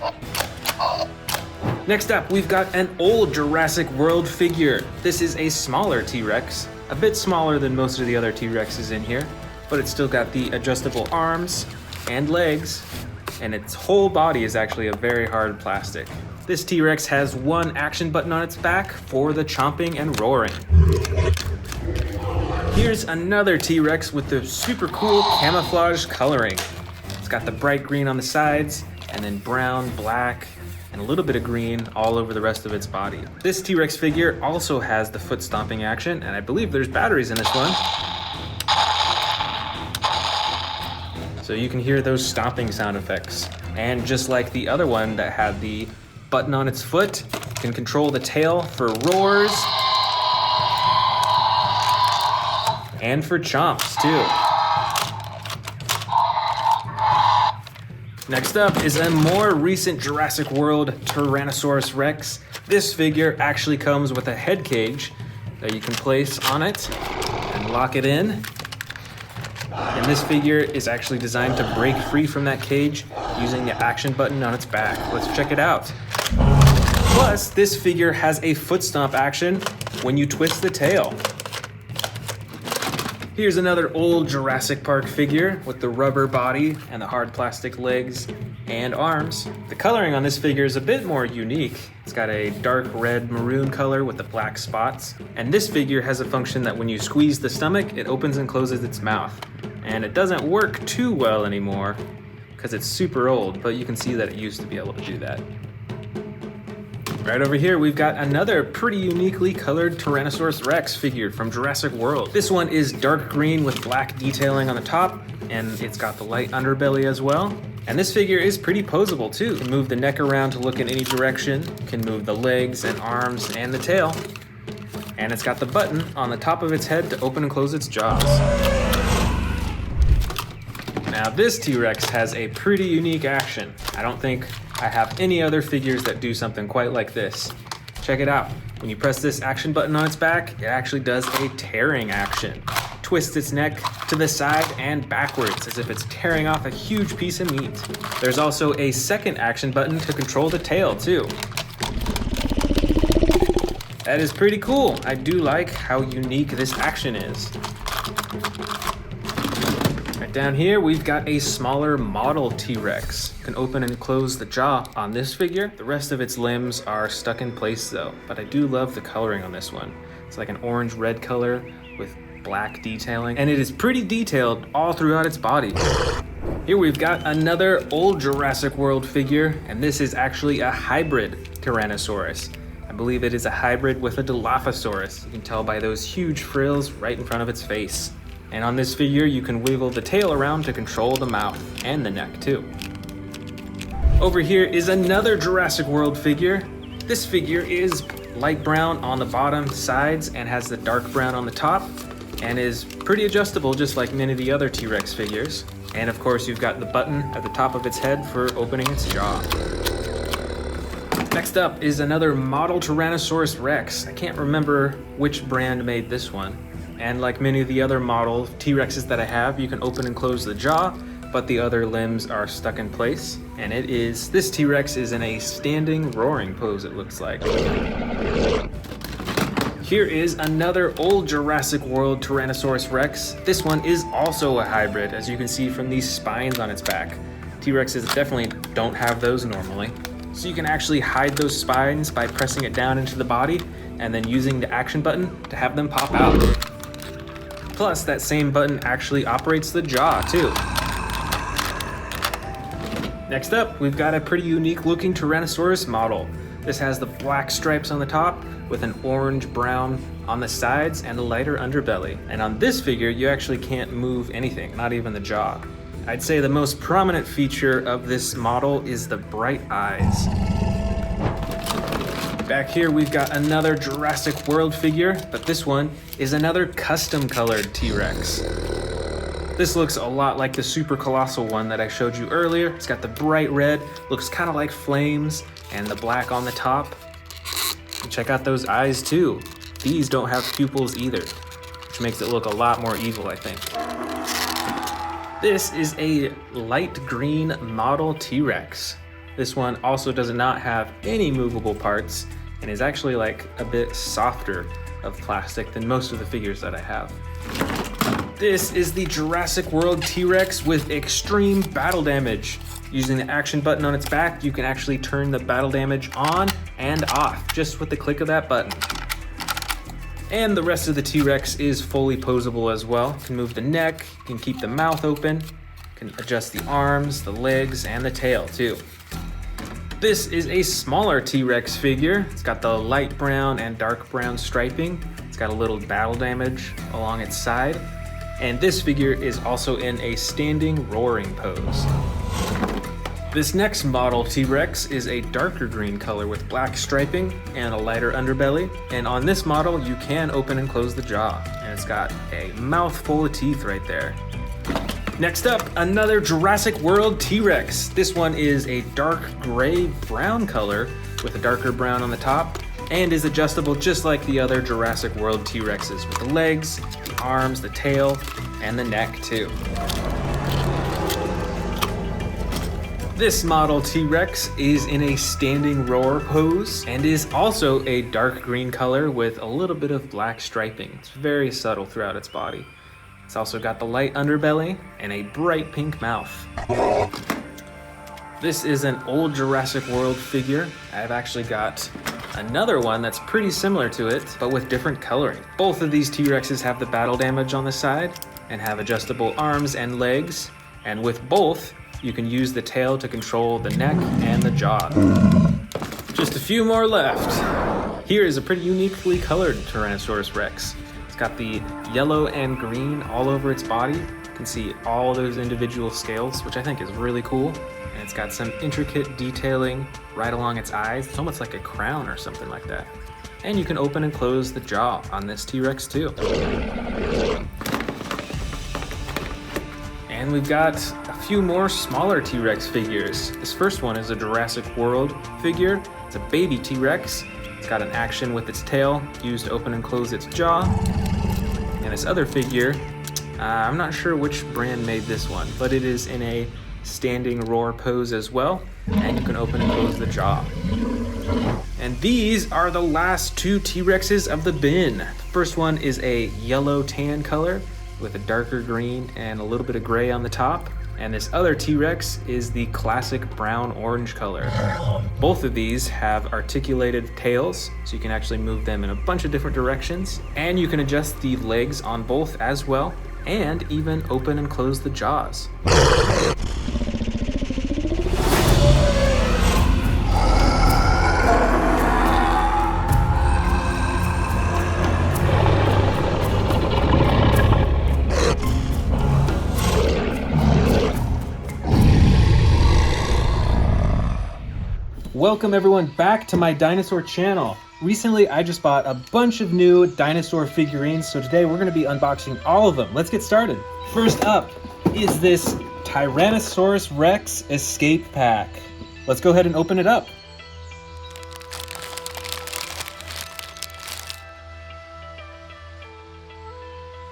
Next up, we've got an old Jurassic World figure. This is a smaller T-Rex, a bit smaller than most of the other T-Rexes in here, but it's still got the adjustable arms and legs, and its whole body is actually a very hard plastic. This T-Rex has one action button on its back for the chomping and roaring. Here's another T-Rex with the super cool camouflage coloring. It's got the bright green on the sides, and then brown, black, and a little bit of green all over the rest of its body. This T-Rex figure also has the foot stomping action, and I believe there's batteries in this one. So you can hear those stomping sound effects. And just like the other one that had the button on its foot, you can control the tail for roars and for chomps too. Next up is a more recent Jurassic World Tyrannosaurus Rex. This figure actually comes with a head cage that you can place on it and lock it in. And this figure is actually designed to break free from that cage using the action button on its back. Let's check it out. Plus, this figure has a foot stomp action when you twist the tail. Here's another old Jurassic Park figure with the rubber body and the hard plastic legs and arms. The coloring on this figure is a bit more unique. It's got a dark red maroon color with the black spots. And this figure has a function that when you squeeze the stomach, it opens and closes its mouth. And it doesn't work too well anymore because it's super old, but you can see that it used to be able to do that. Right over here, we've got another pretty uniquely colored Tyrannosaurus Rex figure from Jurassic World. This one is dark green with black detailing on the top, and it's got the light underbelly as well. And this figure is pretty posable too. You can move the neck around to look in any direction, you can move the legs and arms and the tail, and it's got the button on the top of its head to open and close its jaws. Now this T-Rex has a pretty unique action. I don't think I have any other figures that do something quite like this. Check it out. When you press this action button on its back, it actually does a tearing action. Twists its neck to the side and backwards as if it's tearing off a huge piece of meat. There's also a second action button to control the tail too. That is pretty cool. I do like how unique this action is. Right down here, we've got a smaller model T-Rex. You can open and close the jaw on this figure. The rest of its limbs are stuck in place though, but I do love the coloring on this one. It's It's like an orange-red color with black detailing, and it is pretty detailed all throughout its body. Here we've got another old Jurassic World figure, and this is actually a hybrid Tyrannosaurus. I believe it is a hybrid with a Dilophosaurus. You can tell by those huge frills right in front of its face. And on this figure, you can wiggle the tail around to control the mouth and the neck too. Over here is another Jurassic World figure. This figure is light brown on the bottom sides and has the dark brown on the top, and is pretty adjustable just like many of the other T-Rex figures. And of course, you've got the button at the top of its head for opening its jaw. Next up is another model Tyrannosaurus Rex. I can't remember which brand made this one. And like many of the other model T-Rexes that I have, you can open and close the jaw, but the other limbs are stuck in place. And this T-Rex is in a standing roaring pose, it looks like. Here is another old Jurassic World Tyrannosaurus Rex. This one is also a hybrid, as you can see from these spines on its back. T-Rexes definitely don't have those normally. So you can actually hide those spines by pressing it down into the body and then using the action button to have them pop out. Plus, that same button actually operates the jaw too. Next up, we've got a pretty unique looking Tyrannosaurus model. This has the black stripes on the top with an orange-brown on the sides and a lighter underbelly. And on this figure, you actually can't move anything, not even the jaw. I'd say the most prominent feature of this model is the bright eyes. Back here, we've got another Jurassic World figure, but this one is another custom-colored T-Rex. This looks a lot like the super colossal one that I showed you earlier. It's got the bright red, looks kind of like flames, and the black on the top. And check out those eyes too. These don't have pupils either, which makes it look a lot more evil, I think. This is a light green model T-Rex. This one also does not have any movable parts and is actually like a bit softer of plastic than most of the figures that I have. This is the Jurassic World T-Rex with extreme battle damage. Using the action button on its back, you can actually turn the battle damage on and off just with the click of that button. And the rest of the T-Rex is fully posable as well. You can move the neck, you can keep the mouth open, you can adjust the arms, the legs, and the tail too. This is a smaller T-Rex figure. It's got the light brown and dark brown striping. It's got a little battle damage along its side. And this figure is also in a standing roaring pose. This next model T-Rex is a darker green color with black striping and a lighter underbelly. And on this model, you can open and close the jaw. And it's got a mouth full of teeth right there. Next up, another Jurassic World T-Rex. This one is a dark gray brown color with a darker brown on the top and is adjustable just like the other Jurassic World T-Rexes with the legs, the arms, the tail, and the neck too. This model T-Rex is in a standing roar pose and is also a dark green color with a little bit of black striping. It's very subtle throughout its body. It's also got the light underbelly and a bright pink mouth. This is an old Jurassic World figure. I've actually got another one that's pretty similar to it, but with different coloring. Both of these T-Rexes have the battle damage on the side and have adjustable arms and legs. And with both, you can use the tail to control the neck and the jaw. Just a few more left. Here is a pretty uniquely colored Tyrannosaurus Rex. It's got the yellow and green all over its body. You can see all those individual scales, which I think is really cool. And it's got some intricate detailing right along its eyes. It's almost like a crown or something like that. And you can open and close the jaw on this T-Rex too. And we've got a few more smaller T-Rex figures. This first one is a Jurassic World figure. It's a baby T-Rex. It's got an action with its tail used to open and close its jaw. And this other figure, I'm not sure which brand made this one, but it is in a standing roar pose as well, and you can open and close the jaw. And these are the last two T-Rexes of the bin. The first one is a yellow tan color with a darker green and a little bit of gray on the top. And this other T-Rex is the classic brown-orange color. Both of these have articulated tails, so you can actually move them in a bunch of different directions. And you can adjust the legs on both as well, and even open and close the jaws. Welcome everyone back to my dinosaur channel. Recently, I just bought a bunch of new dinosaur figurines, so today we're gonna be unboxing all of them. Let's get started. First up is this Tyrannosaurus Rex Escape Pack. Let's go ahead and open it up.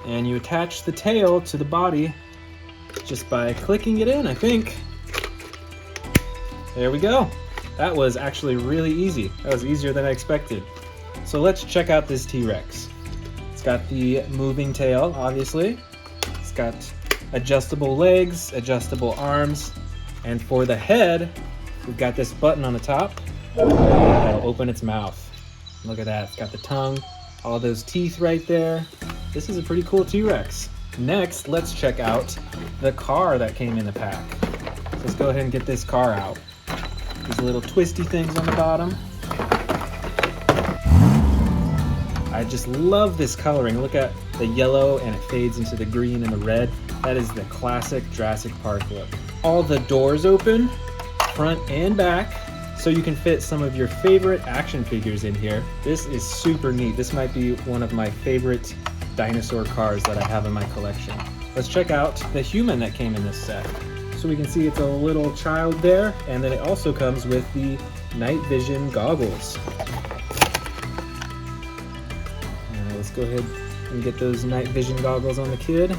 And you attach the tail to the body just by clicking it in, I think. There we go. That was actually really easy. That was easier than I expected. So let's check out this T-Rex. It's got the moving tail, obviously. It's got adjustable legs, adjustable arms, and for the head, we've got this button on the top that'll open its mouth. Look at that, it's got the tongue, all those teeth right there. This is a pretty cool T-Rex. Next, let's check out the car that came in the pack. So let's go ahead and get this car out. These little twisty things on the bottom. I just love this coloring. Look at the yellow and it fades into the green and the red. That is the classic Jurassic Park look. All the doors open, front and back, so you can fit some of your favorite action figures in here. This is super neat. This might be one of my favorite dinosaur cars that I have in my collection. Let's check out the human that came in this set. So we can see it's a little child there, and then it also comes with the night vision goggles. Let's go ahead and get those night vision goggles on the kid.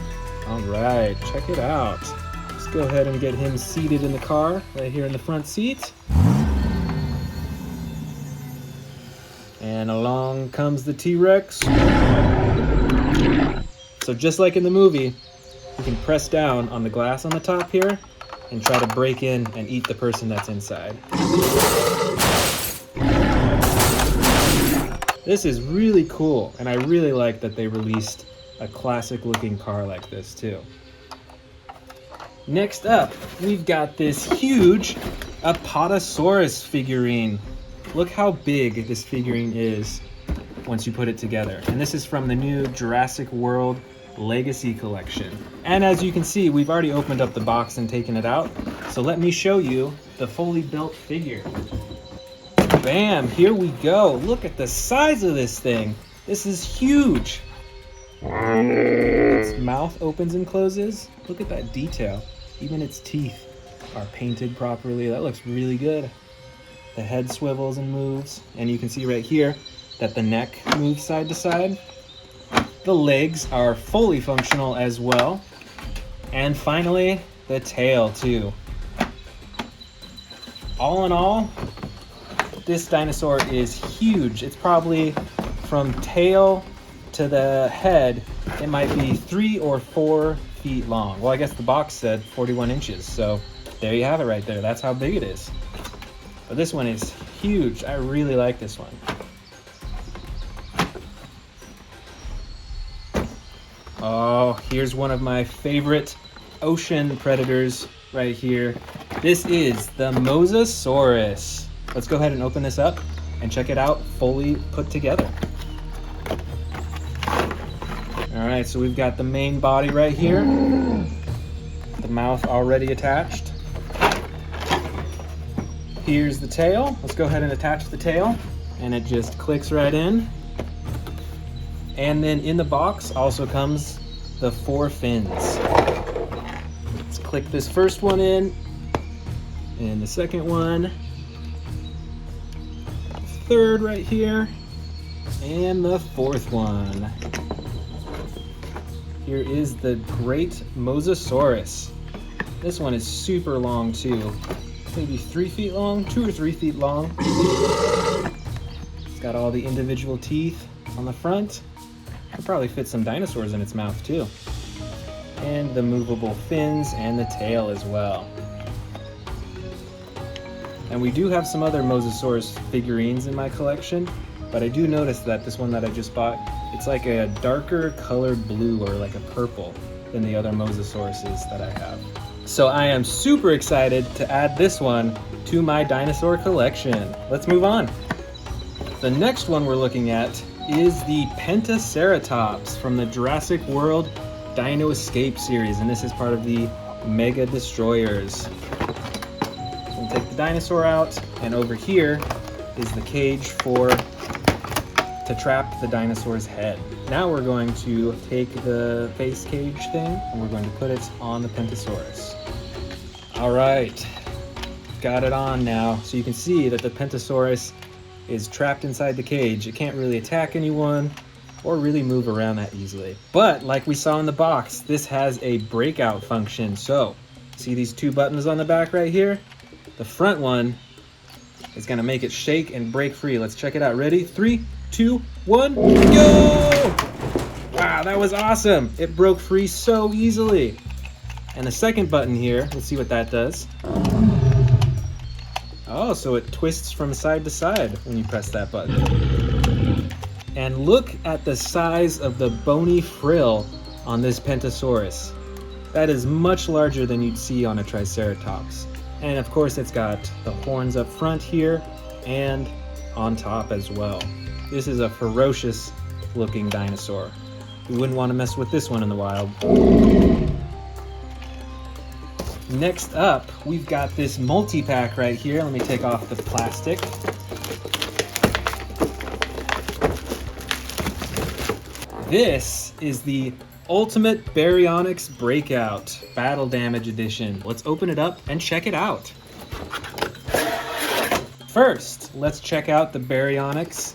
All right, check it out. Let's go ahead and get him seated in the car, right here in the front seat. And along comes the T-Rex. So just like in the movie, you can press down on the glass on the top here and try to break in and eat the person that's inside. This is really cool, and I really like that they released a classic looking car like this too. Next up, we've got this huge Apatosaurus figurine. Look how big this figurine is once you put it together. And this is from the new Jurassic World Legacy collection. And as you can see, we've already opened up the box and taken it out. So let me show you the fully built figure. Bam, here we go. Look at the size of this thing. This is huge. Its mouth opens and closes. Look at that detail. Even its teeth are painted properly. That looks really good. The head swivels and moves. And you can see right here that the neck moves side to side. The legs are fully functional as well. And finally, the tail too. All in all, this dinosaur is huge. It's probably from tail to the head, it might be 3 or 4 feet long. Well, I guess the box said 41 inches, so there you have it right there. That's how big it is. But this one is huge. I really like this one. Oh, here's one of my favorite ocean predators right here. This is the Mosasaurus. Let's go ahead and open this up and check it out fully put together. All right, so we've got the main body right here. The mouth already attached. Here's the tail. Let's go ahead and attach the tail. And it just clicks right in. And then in the box also comes the 4 fins. Let's click this first one in, and the second one, the third right here, and the 4th one. Here is the great Mosasaurus. This one is super long too. Maybe 3 feet long, 2 or 3 feet long. It's got all the individual teeth on the front. Could probably fit some dinosaurs in its mouth too. and the movable fins and the tail as well. And we do have some other Mosasaurus figurines in my collection, but I do notice that this one that I just bought, it's like a darker colored blue or like a purple than the other Mosasauruses that I have. So I am super excited to add this one to my dinosaur collection. Let's move on. The next one we're looking at is the Pentaceratops from the Jurassic World Dino Escape series, and this is part of the Mega Destroyers. We'll take the dinosaur out, and over here is the cage to trap the dinosaur's head. Now we're going to take the face cage thing and we're going to put it on the Pentasaurus. All right, got it on now. So you can see that the Pentasaurus is trapped inside the cage. It can't really attack anyone or really move around that easily. But like we saw in the box, this has a breakout function. So see these two buttons on the back right here? The front one is gonna make it shake and break free. Let's check it out. Ready? 3, 2, 1, go! Wow, that was awesome. It broke free so easily. And the second button here, let's see what that does. Oh, so it twists from side to side when you press that button. And look at the size of the bony frill on this Pentasaurus. That is much larger than you'd see on a Triceratops. And of course it's got the horns up front here and on top as well. This is a ferocious looking dinosaur. You wouldn't want to mess with this one in the wild. Next up, we've got this multi-pack right here. Let me take off the plastic. This is the Ultimate Baryonyx Breakout Battle Damage Edition. Let's open it up and check it out. First, let's check out the Baryonyx.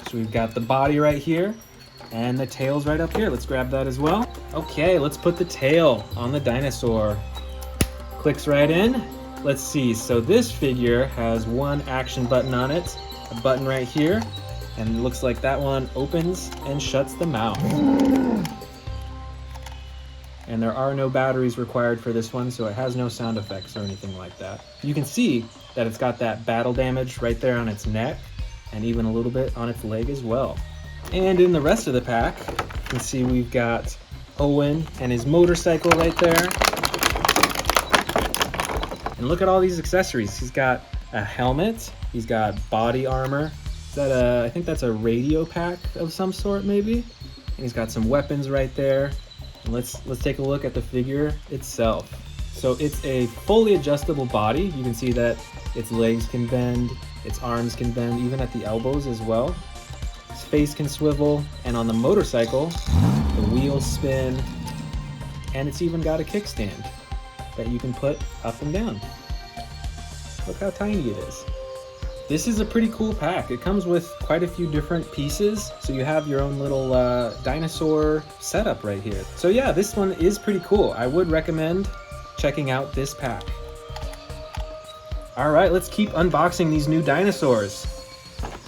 So we've got the body right here and the tail's right up here. Let's grab that as well. Okay, let's put the tail on the dinosaur. Clicks right in. Let's see, so this figure has one action button on it, a button right here, and it looks like that one opens and shuts the mouth. And there are no batteries required for this one, so it has no sound effects or anything like that. You can see that it's got that battle damage right there on its neck, and even a little bit on its leg as well. And in the rest of the pack, you can see we've got Owen and his motorcycle right there. And look at all these accessories. He's got a helmet, he's got body armor. Is that I think that's a radio pack of some sort maybe? And he's got some weapons right there. And let's take a look at the figure itself. So it's a fully adjustable body. You can see that its legs can bend, its arms can bend, even at the elbows as well. Its face can swivel, and on the motorcycle, the wheels spin, and it's even got a kickstand that you can put up and down. Look how tiny it is. This is a pretty cool pack. It comes with quite a few different pieces, so you have your own little dinosaur setup right here. So yeah, this one is pretty cool. I would recommend checking out this pack. All right, let's keep unboxing these new dinosaurs.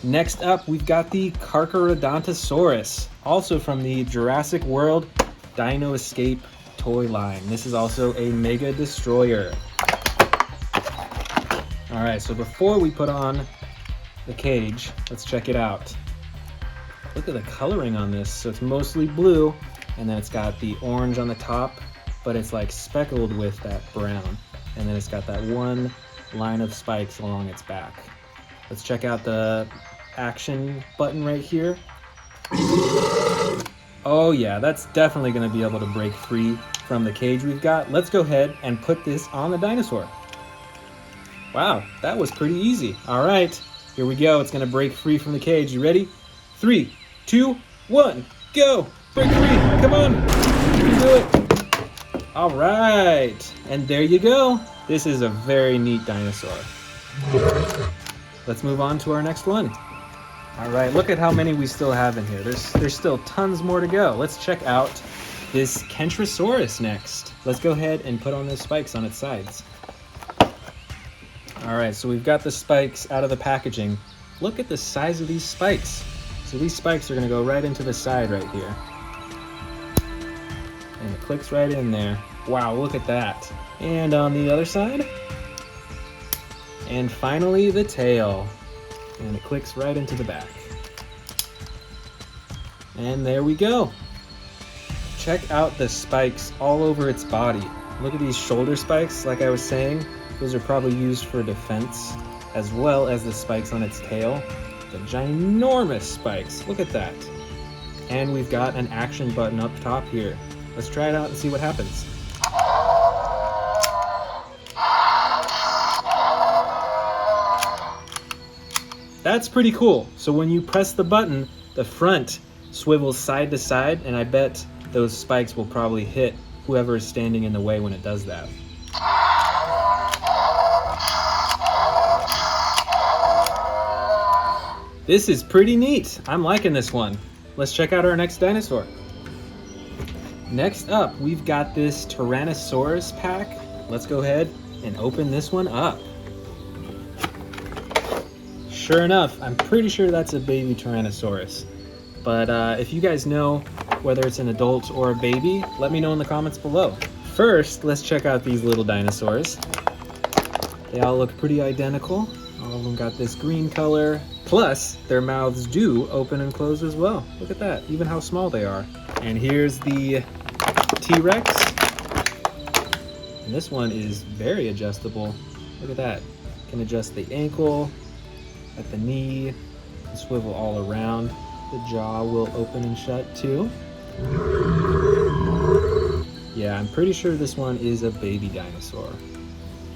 Next up, we've got the Carnivores, also from the Jurassic World Dino Escape toy line. This is also a Mega Destroyer. All right, so before we put on the cage, let's check it out. Look at the coloring on this. So it's mostly blue, and then it's got the orange on the top, but it's like speckled with that brown. And then it's got that one line of spikes along its back. Let's check out the action button right here. Oh yeah, that's definitely gonna be able to break free from the cage we've got. Let's go ahead and put this on the dinosaur. Wow, that was pretty easy. All right, here we go. It's gonna break free from the cage. You ready? 3, 2, 1, go! Break free, come on, you can do it. All right, and there you go. This is a very neat dinosaur. Let's move on to our next one. All right, look at how many we still have in here. There's still tons more to go. Let's check out this Kentrosaurus next. Let's go ahead and put on those spikes on its sides. All right, so we've got the spikes out of the packaging. Look at the size of these spikes. So these spikes are gonna go right into the side right here. and it clicks right in there. Wow, look at that. And on the other side. And finally the tail. And it clicks right into the back. And there we go. Check out the spikes all over its body. Look at these shoulder spikes, like I was saying. Those are probably used for defense, as well as the spikes on its tail. The ginormous spikes, look at that. And we've got an action button up top here. Let's try it out and see what happens. That's pretty cool. So when you press the button, the front swivels side to side, and I bet those spikes will probably hit whoever is standing in the way when it does that. This is pretty neat. I'm liking this one. Let's check out our next dinosaur. Next up, we've got this Tyrannosaurus pack. Let's go ahead and open this one up. Sure enough, I'm pretty sure that's a baby Tyrannosaurus. But if you guys know whether it's an adult or a baby, let me know in the comments below. First, let's check out these little dinosaurs. They all look pretty identical. All of them got this green color. Plus, their mouths do open and close as well. Look at that, even how small they are. And here's the T-Rex. And this one is very adjustable. Look at that. Can adjust the ankle, at the knee, and swivel all around. The jaw will open and shut too. Yeah, I'm pretty sure this one is a baby dinosaur.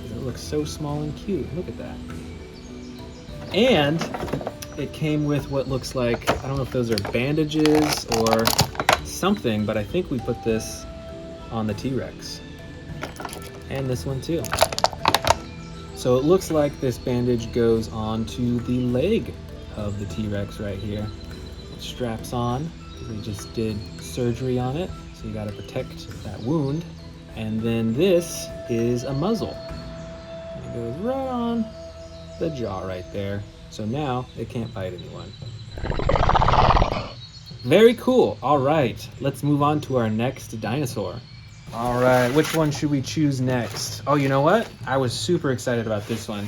It looks so small and cute. Look at that. And it came with what looks like, I don't know if those are bandages or something, but I think we put this on the T-Rex. And this one too. So it looks like this bandage goes onto the leg of the T-Rex right here. It straps on, because we just did surgery on it, so you gotta protect that wound. And then this is a muzzle. And it goes right on the jaw right there. So now it can't bite anyone. Very cool. All right, let's move on to our next dinosaur. All right, which one should we choose next? Oh, you know what? I was super excited about this one.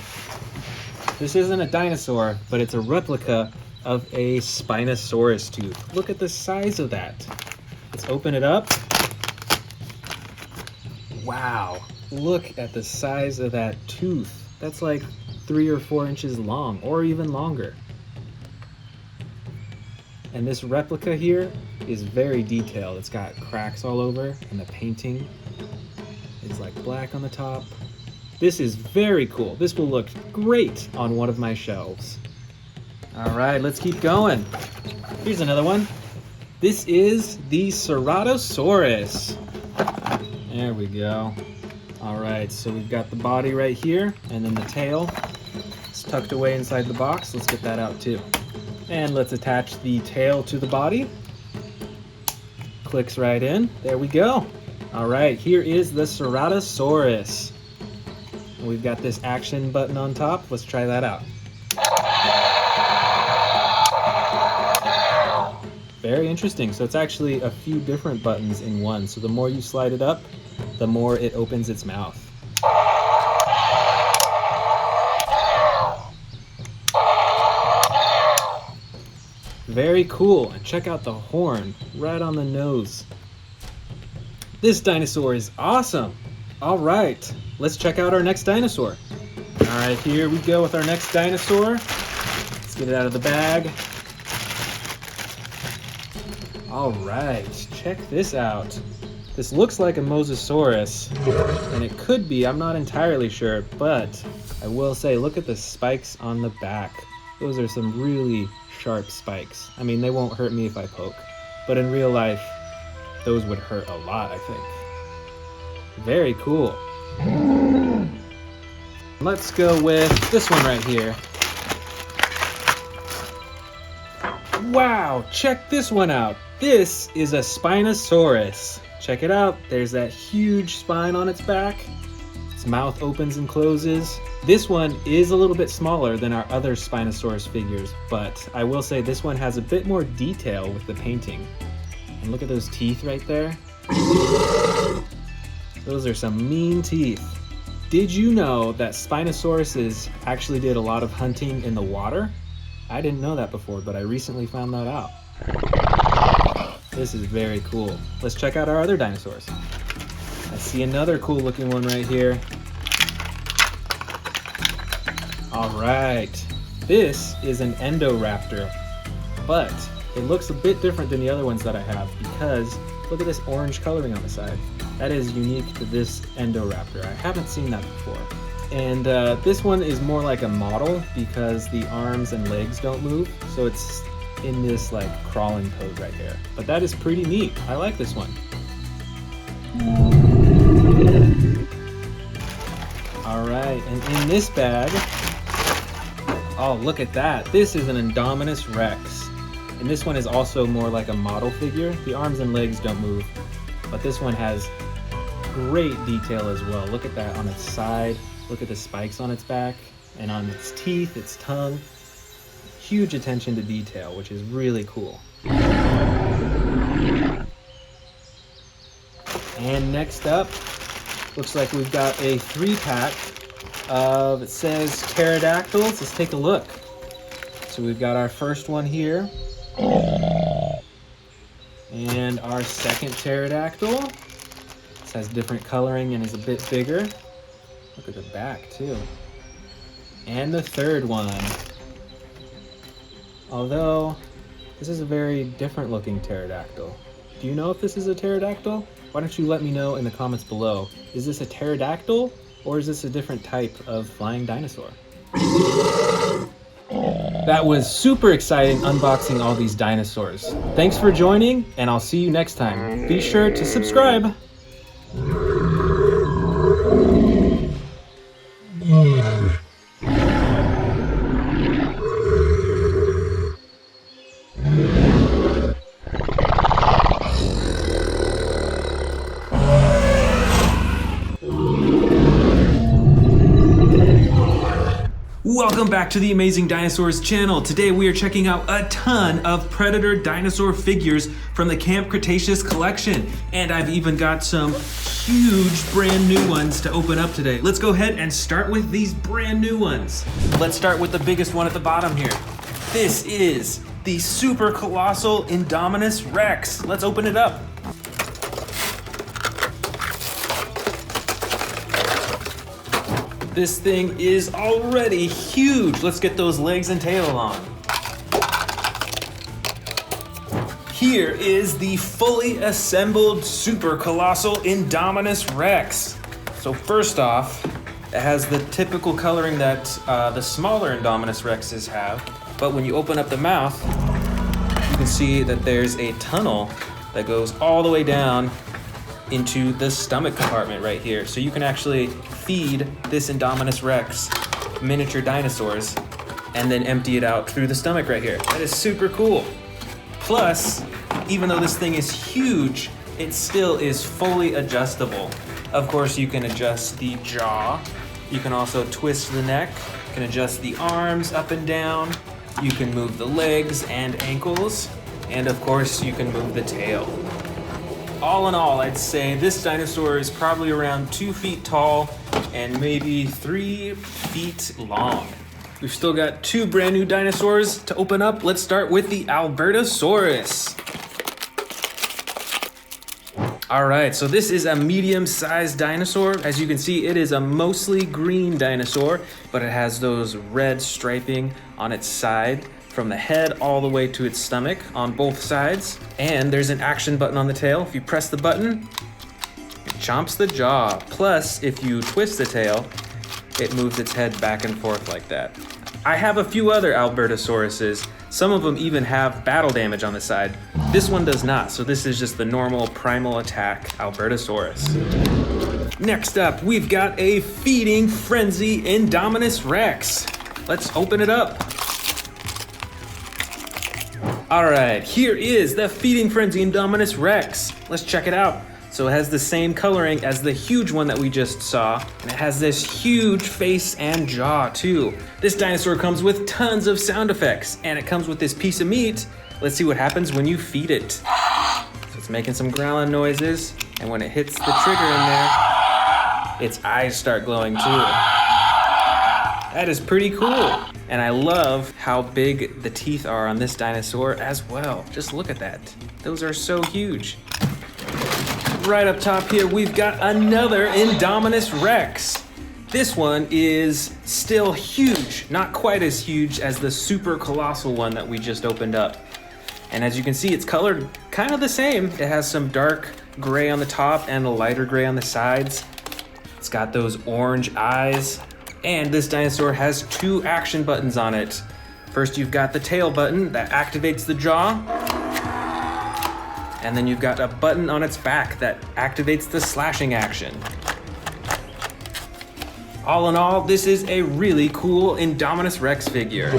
This isn't a dinosaur, but it's a replica of a Spinosaurus tooth. Look at the size of that. Let's open it up. Wow, look at the size of that tooth. That's like 3 or 4 inches long, or even longer. And this replica here is very detailed. It's got cracks all over, and the painting is like black on the top. This is very cool. This will look great on one of my shelves. All right, let's keep going. Here's another one. This is the Ceratosaurus. There we go. All right, so we've got the body right here, and then the tail. It's tucked away inside the box. Let's get that out too. And let's attach the tail to the body. Clicks right in. There we go. All right, here is the Ceratosaurus. And we've got this action button on top. Let's try that out. Very interesting. So it's actually a few different buttons in one. So the more you slide it up, the more it opens its mouth. Very cool. And check out the horn right on the nose. This dinosaur is awesome. All right, let's check out our next dinosaur. All right, here we go with our next dinosaur. Let's get it out of the bag. All right, check this out. This looks like a Mosasaurus, and it could be, I'm not entirely sure, but I will say, look at the spikes on the back. Those are some really sharp spikes. I mean, they won't hurt me if I poke, but in real life, those would hurt a lot, I think. Very cool. Let's go with this one right here. Wow, check this one out. This is a Spinosaurus. Check it out. There's that huge spine on its back. Its mouth opens and closes. This one is a little bit smaller than our other Spinosaurus figures, but I will say this one has a bit more detail with the painting. And look at those teeth right there. Those are some mean teeth. Did you know that Spinosauruses actually did a lot of hunting in the water? I didn't know that before, but I recently found that out. This is very cool. Let's check out our other dinosaurs. I see another cool looking one right here. All right, this is an Endoraptor, but it looks a bit different than the other ones that I have because look at this orange coloring on the side. That is unique to this Endoraptor. I haven't seen that before. And this one is more like a model because the arms and legs don't move, so it's in this like crawling pose right here. But that is pretty neat. I like this one. All right, and in this bag, oh, look at that. This is an Indominus Rex. And this one is also more like a model figure. The arms and legs don't move, but this one has great detail as well. Look at that on its side. Look at the spikes on its back and on its teeth, its tongue. Huge attention to detail, which is really cool. And next up, looks like we've got a 3-pack of, it says pterodactyls. Let's take a look. So we've got our first one here. And our second pterodactyl. This has different coloring and is a bit bigger. Look at the back too. And the third one. Although, this is a very different looking pterodactyl. Do you know if this is a pterodactyl? Why don't you let me know in the comments below. Is this a pterodactyl or is this a different type of flying dinosaur? That was super exciting unboxing all these dinosaurs. Thanks for joining, and I'll see you next time. Be sure to subscribe. Welcome back to the Amazing Dinosaurs channel. Today we are checking out a ton of predator dinosaur figures from the Camp Cretaceous collection. And I've even got some huge brand new ones to open up today. Let's go ahead and start with these brand new ones. Let's start with the biggest one at the bottom here. This is the super colossal Indominus Rex. Let's open it up. This thing is already huge. Let's get those legs and tail on. Here is the fully assembled super colossal Indominus Rex. So first off, it has the typical coloring that the smaller Indominus Rexes have. But when you open up the mouth, you can see that there's a tunnel that goes all the way down into the stomach compartment right here. So you can actually feed this Indominus Rex miniature dinosaurs and then empty it out through the stomach right here. That is super cool. Plus, even though this thing is huge, it still is fully adjustable. Of course, you can adjust the jaw. You can also twist the neck. You can adjust the arms up and down. You can move the legs and ankles. And of course, you can move the tail. All in all, I'd say this dinosaur is probably around 2 feet tall and maybe 3 feet long. We've still got 2 brand new dinosaurs to open up. Let's start with the Albertosaurus. All right, so this is a medium-sized dinosaur. As you can see, it is a mostly green dinosaur, but it has those red striping on its side from the head all the way to its stomach on both sides. And there's an action button on the tail. If you press the button, it chomps the jaw. Plus, if you twist the tail, it moves its head back and forth like that. I have a few other Albertosauruses. Some of them even have battle damage on the side. This one does not, so this is just the normal primal attack Albertosaurus. Next up, we've got a feeding frenzy Indominus Rex. Let's open it up. All right, here is the feeding frenzy Indominus Rex. Let's check it out. So it has the same coloring as the huge one that we just saw, and it has this huge face and jaw too. This dinosaur comes with tons of sound effects, and it comes with this piece of meat. Let's see what happens when you feed it. So It's making some growling noises, and when it hits the trigger in there, its eyes start glowing too. That is pretty cool. And I love how big the teeth are on this dinosaur as well. Just look at that. Those are so huge. Right up top here, we've got another Indominus Rex. This one is still huge, not quite as huge as the super colossal one that we just opened up. And as you can see, it's colored kind of the same. It has some dark gray on the top and a lighter gray on the sides. It's got those orange eyes. And this dinosaur has 2 action buttons on it. First, you've got the tail button that activates the jaw. And then you've got a button on its back that activates the slashing action. All in all, this is a really cool Indominus Rex figure.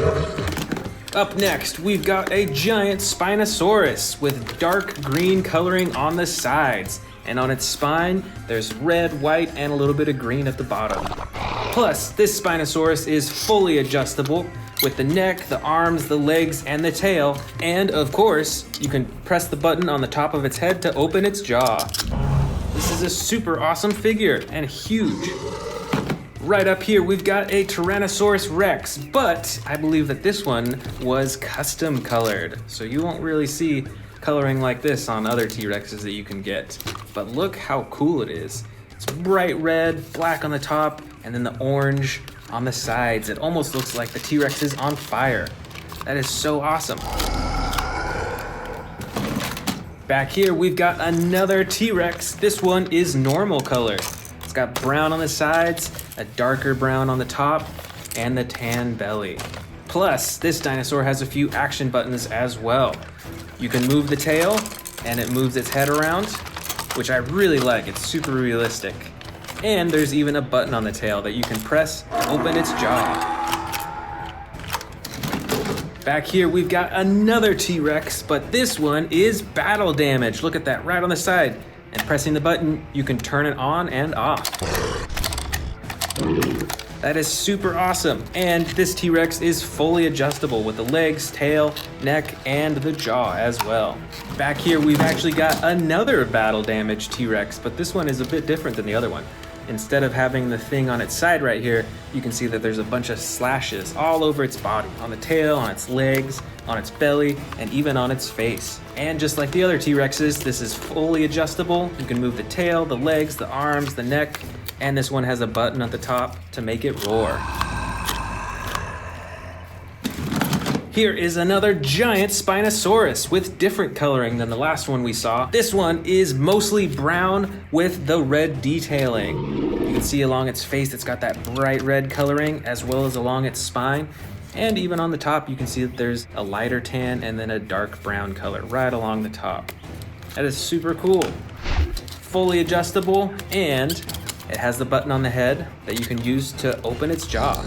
Up next, we've got a giant Spinosaurus with dark green coloring on the sides. And on its spine, there's red, white, and a little bit of green at the bottom. Plus, this Spinosaurus is fully adjustable with the neck, the arms, the legs, and the tail. And of course, you can press the button on the top of its head to open its jaw. This is a super awesome figure and huge. Right up here, we've got a Tyrannosaurus Rex, but I believe that this one was custom colored. So you won't really see coloring like this on other T-Rexes that you can get. But look how cool it is. It's bright red, black on the top, and then the orange on the sides. It almost looks like the T-Rex is on fire. That is so awesome. Back here, we've got another T-Rex. This one is normal color. It's got brown on the sides, a darker brown on the top, and the tan belly. Plus, this dinosaur has a few action buttons as well. You can move the tail, and it moves its head around, which I really like. It's super realistic. And there's even a button on the tail that you can press to open its jaw. Back here, we've got another T-Rex, but this one is battle damage. Look at that, right on the side. And pressing the button, you can turn it on and off. That is super awesome. And this T-Rex is fully adjustable with the legs, tail, neck, and the jaw as well. Back here, we've actually got another battle damage T-Rex, but this one is a bit different than the other one. Instead of having the thing on its side right here, you can see that there's a bunch of slashes all over its body, on the tail, on its legs, on its belly, and even on its face. And just like the other T-Rexes, this is fully adjustable. You can move the tail, the legs, the arms, the neck, and this one has a button at the top to make it roar. Here is another giant Spinosaurus with different coloring than the last one we saw. This one is mostly brown with the red detailing. You can see along its face it's got that bright red coloring as well as along its spine. And even on the top you can see that there's a lighter tan and then a dark brown color right along the top. That is super cool. Fully adjustable, and it has the button on the head that you can use to open its jaw.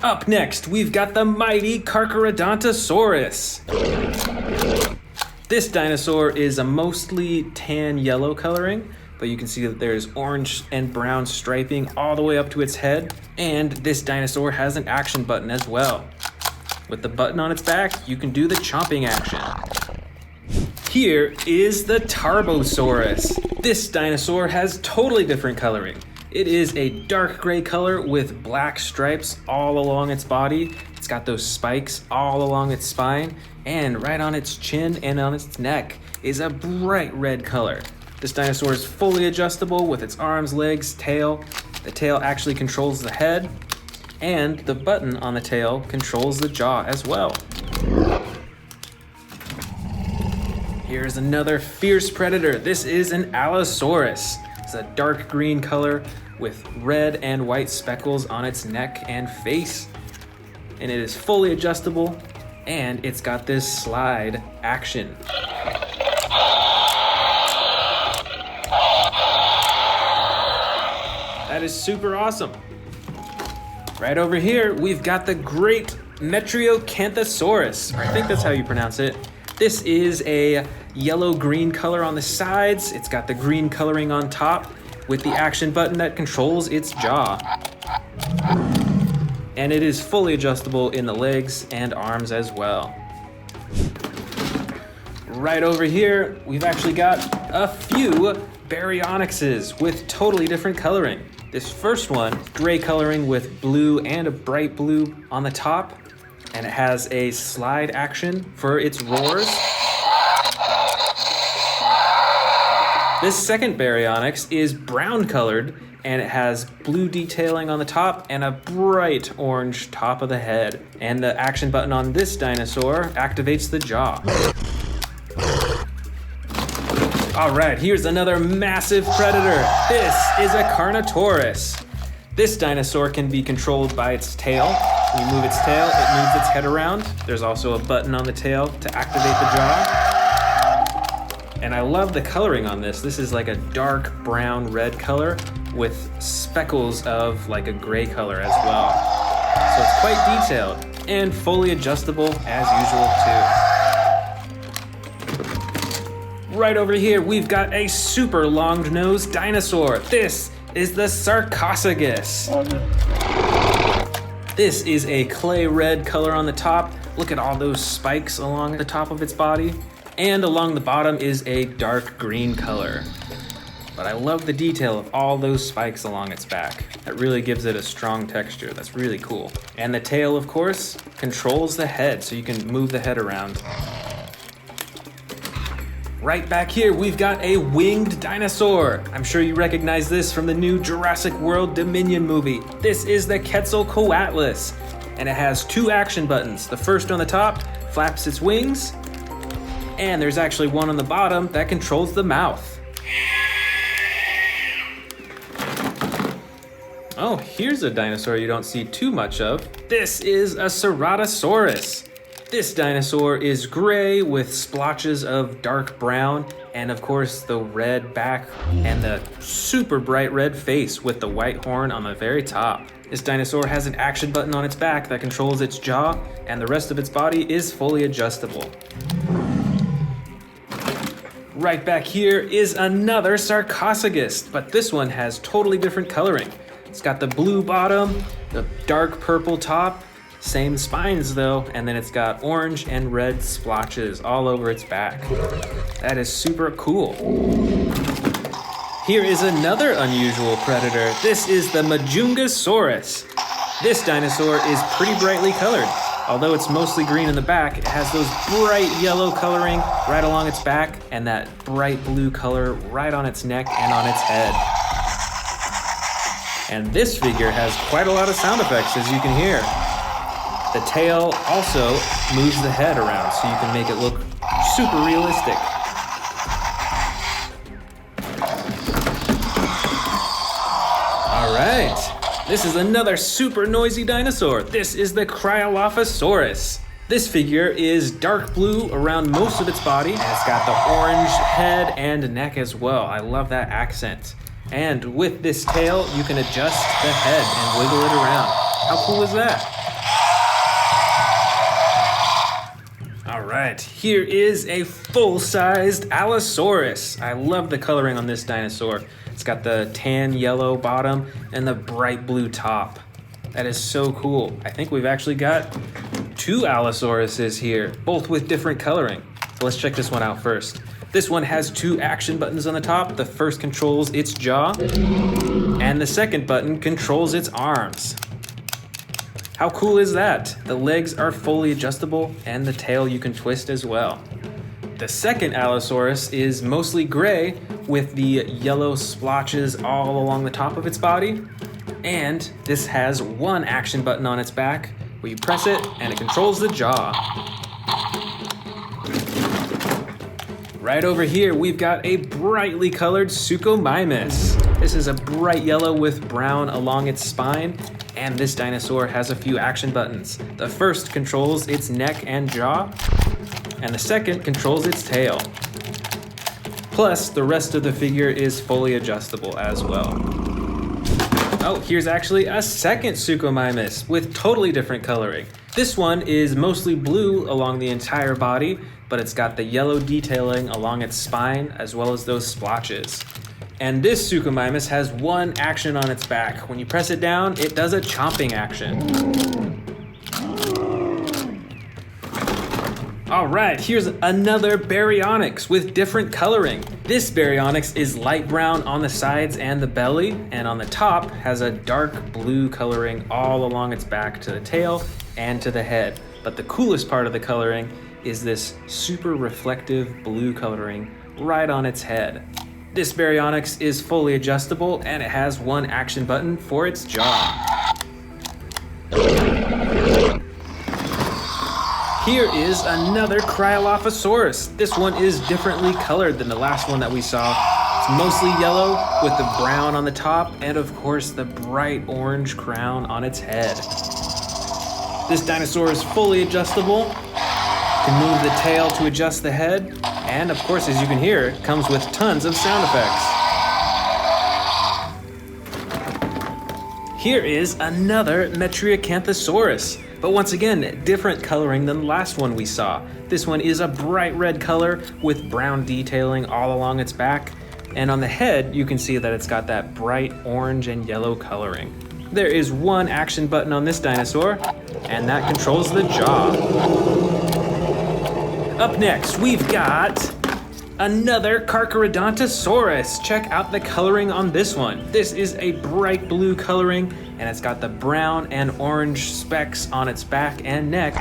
Up next, we've got the mighty Giganotosaurus. This dinosaur is a mostly tan yellow coloring, but you can see that there's orange and brown striping all the way up to its head. And this dinosaur has an action button as well. With the button on its back, you can do the chomping action. Here is the Tarbosaurus. This dinosaur has totally different coloring. It is a dark gray color with black stripes all along its body. It's got those spikes all along its spine, and right on its chin and on its neck is a bright red color. This dinosaur is fully adjustable with its arms, legs, tail. The tail actually controls the head, and the button on the tail controls the jaw as well. Here's another fierce predator. This is an Allosaurus. It's a dark green color with red and white speckles on its neck and face. And it is fully adjustable, and it's got this slide action. That is super awesome. Right over here, we've got the great Metriacanthosaurus. I think that's how you pronounce it. This is a yellow-green color on the sides. It's got the green coloring on top with the action button that controls its jaw. And it is fully adjustable in the legs and arms as well. Right over here, we've actually got a few Baryonyxes with totally different coloring. This first one, gray coloring with blue and a bright blue on the top, and it has a slide action for its roars. This second Baryonyx is brown colored, and it has blue detailing on the top and a bright orange top of the head. And the action button on this dinosaur activates the jaw. All right, here's another massive predator. This is a Carnotaurus. This dinosaur can be controlled by its tail. When you move its tail, it moves its head around. There's also a button on the tail to activate the jaw. And I love the coloring on this. This is like a dark brown red color with speckles of like a gray color as well. So it's quite detailed and fully adjustable as usual too. Right over here, we've got a super long-nosed dinosaur. This is the Sarcophagus. This is a clay red color on the top. Look at all those spikes along the top of its body. And along the bottom is a dark green color. But I love the detail of all those spikes along its back. That really gives it a strong texture. That's really cool. And the tail, of course, controls the head, so you can move the head around. Right back here, we've got a winged dinosaur. I'm sure you recognize this from the new Jurassic World Dominion movie. This is the Quetzalcoatlus, and it has two action buttons. The first on the top flaps its wings, and there's actually one on the bottom that controls the mouth. Oh, here's a dinosaur you don't see too much of. This is a Ceratosaurus. This dinosaur is gray with splotches of dark brown, and of course the red back and the super bright red face with the white horn on the very top. This dinosaur has an action button on its back that controls its jaw, and the rest of its body is fully adjustable. Right back here is another Sarcophagus, but this one has totally different coloring. It's got the blue bottom, the dark purple top, same spines though, and then it's got orange and red splotches all over its back. That is super cool. Here is another unusual predator. This is the Majungasaurus. This dinosaur is pretty brightly colored. Although it's mostly green in the back, it has those bright yellow coloring right along its back and that bright blue color right on its neck and on its head. And this figure has quite a lot of sound effects, as you can hear. The tail also moves the head around so you can make it look super realistic. All right. This is another super noisy dinosaur. This is the Cryolophosaurus. This figure is dark blue around most of its body, and it's got the orange head and neck as well. I love that accent. And with this tail, you can adjust the head and wiggle it around. How cool is that? All right, here is a full-sized Allosaurus. I love the coloring on this dinosaur. It's got the tan yellow bottom and the bright blue top. That is so cool. I think we've actually got two Allosauruses here, both with different coloring. So let's check this one out first. This one has two action buttons on the top. The first controls its jaw, and the second button controls its arms. How cool is that? The legs are fully adjustable, and the tail you can twist as well. The second Allosaurus is mostly gray with the yellow splotches all along the top of its body. And this has one action button on its back where you press it and it controls the jaw. Right over here, we've got a brightly colored Suchomimus. This is a bright yellow with brown along its spine, and this dinosaur has a few action buttons. The first controls its neck and jaw, and the second controls its tail. Plus, the rest of the figure is fully adjustable as well. Oh, here's actually a second Suchomimus with totally different coloring. This one is mostly blue along the entire body, but it's got the yellow detailing along its spine as well as those splotches. And this Suchomimus has one action on its back. When you press it down, it does a chomping action. All right, here's another Baryonyx with different coloring. This Baryonyx is light brown on the sides and the belly, and on the top has a dark blue coloring all along its back to the tail and to the head. But the coolest part of the coloring is this super reflective blue coloring right on its head. This Baryonyx is fully adjustable and it has one action button for its jaw. Here is another Cryolophosaurus. This one is differently colored than the last one that we saw. It's mostly yellow with the brown on the top and of course the bright orange crown on its head. This dinosaur is fully adjustable. You can move the tail to adjust the head. And of course, as you can hear, it comes with tons of sound effects. Here is another Metriacanthosaurus. But once again, different coloring than the last one we saw. This one is a bright red color with brown detailing all along its back. And on the head, you can see that it's got that bright orange and yellow coloring. There is one action button on this dinosaur, and that controls the jaw. Up next, we've got another Carcharodontosaurus. Check out the coloring on this one. This is a bright blue coloring, and it's got the brown and orange specks on its back and neck,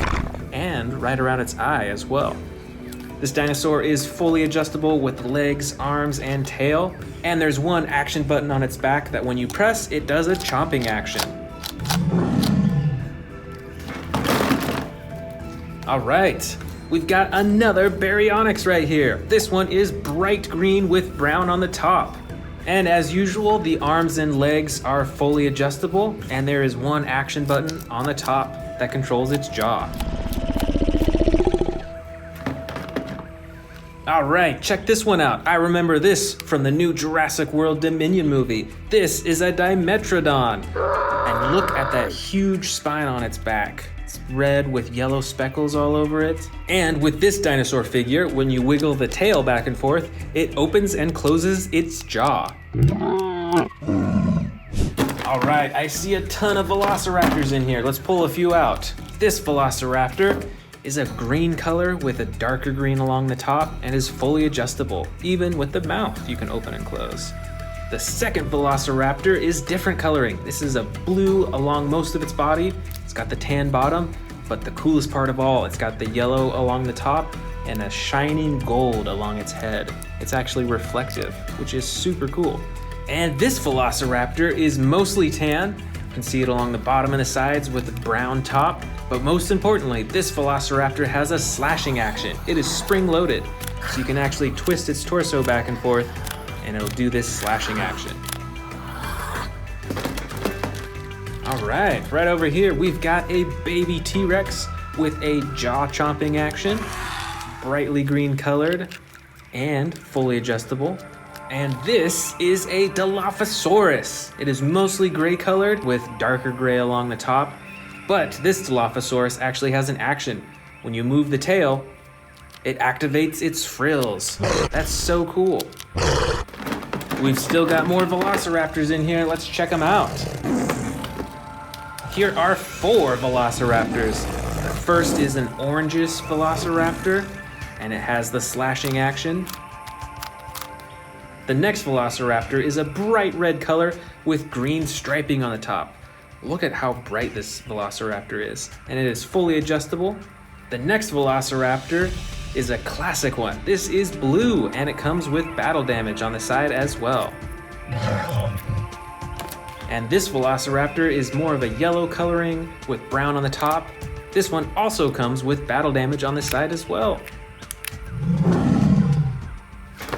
and right around its eye as well. This dinosaur is fully adjustable with legs, arms, and tail, and there's one action button on its back that when you press, it does a chomping action. All right. We've got another Baryonyx right here. This one is bright green with brown on the top. And as usual, the arms and legs are fully adjustable, and there is one action button on the top that controls its jaw. All right, check this one out. I remember this from the new Jurassic World Dominion movie. This is a Dimetrodon. And look at that huge spine on its back. It's red with yellow speckles all over it. And with this dinosaur figure, when you wiggle the tail back and forth, it opens and closes its jaw. All right, I see a ton of velociraptors in here. Let's pull a few out. This velociraptor is a green color with a darker green along the top and is fully adjustable. Even with the mouth, you can open and close. The second velociraptor is different coloring. This is a blue along most of its body. It's got the tan bottom, but the coolest part of all, it's got the yellow along the top and a shining gold along its head. It's actually reflective, which is super cool. And this velociraptor is mostly tan. You can see it along the bottom and the sides with the brown top. But most importantly, this velociraptor has a slashing action. It is spring-loaded, so you can actually twist its torso back and forth, and it'll do this slashing action. All right over here, we've got a baby T-Rex with a jaw-chomping action, brightly green colored, and fully adjustable. And this is a Dilophosaurus. It is mostly gray colored with darker gray along the top, but this Dilophosaurus actually has an action. When you move the tail, it activates its frills. That's so cool. We've still got more velociraptors in here. Let's check them out. Here are 4 velociraptors. The first is an orangish velociraptor, and it has the slashing action. The next velociraptor is a bright red color with green striping on the top. Look at how bright this velociraptor is, and it is fully adjustable. The next velociraptor is a classic one. This is blue, and it comes with battle damage on the side as well. And this velociraptor is more of a yellow coloring with brown on the top. This one also comes with battle damage on the side as well.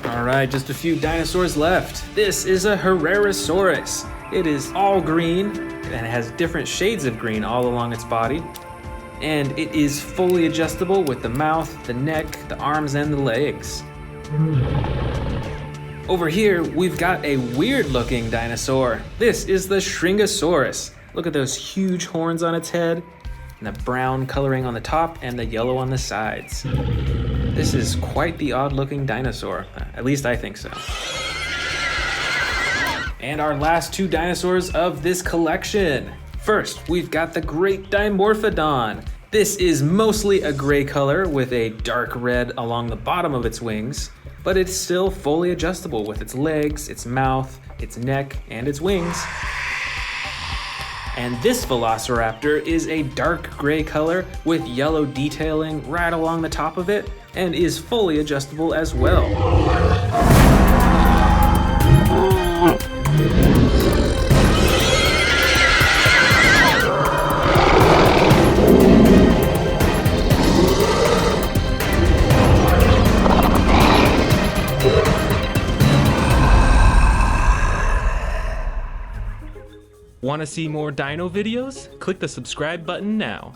All right, just a few dinosaurs left. This is a Herrerasaurus. It is all green and it has different shades of green all along its body. And it is fully adjustable with the mouth, the neck, the arms, and the legs. Over here, we've got a weird looking dinosaur. This is the Shringosaurus. Look at those huge horns on its head, and the brown coloring on the top and the yellow on the sides. This is quite the odd looking dinosaur. At least I think so. And our last 2 dinosaurs of this collection. First, we've got the Great Dimorphodon. This is mostly a gray color with a dark red along the bottom of its wings, but it's still fully adjustable with its legs, its mouth, its neck, and its wings. And this velociraptor is a dark gray color with yellow detailing right along the top of it and is fully adjustable as well. Want to see more dino videos? Click the subscribe button now.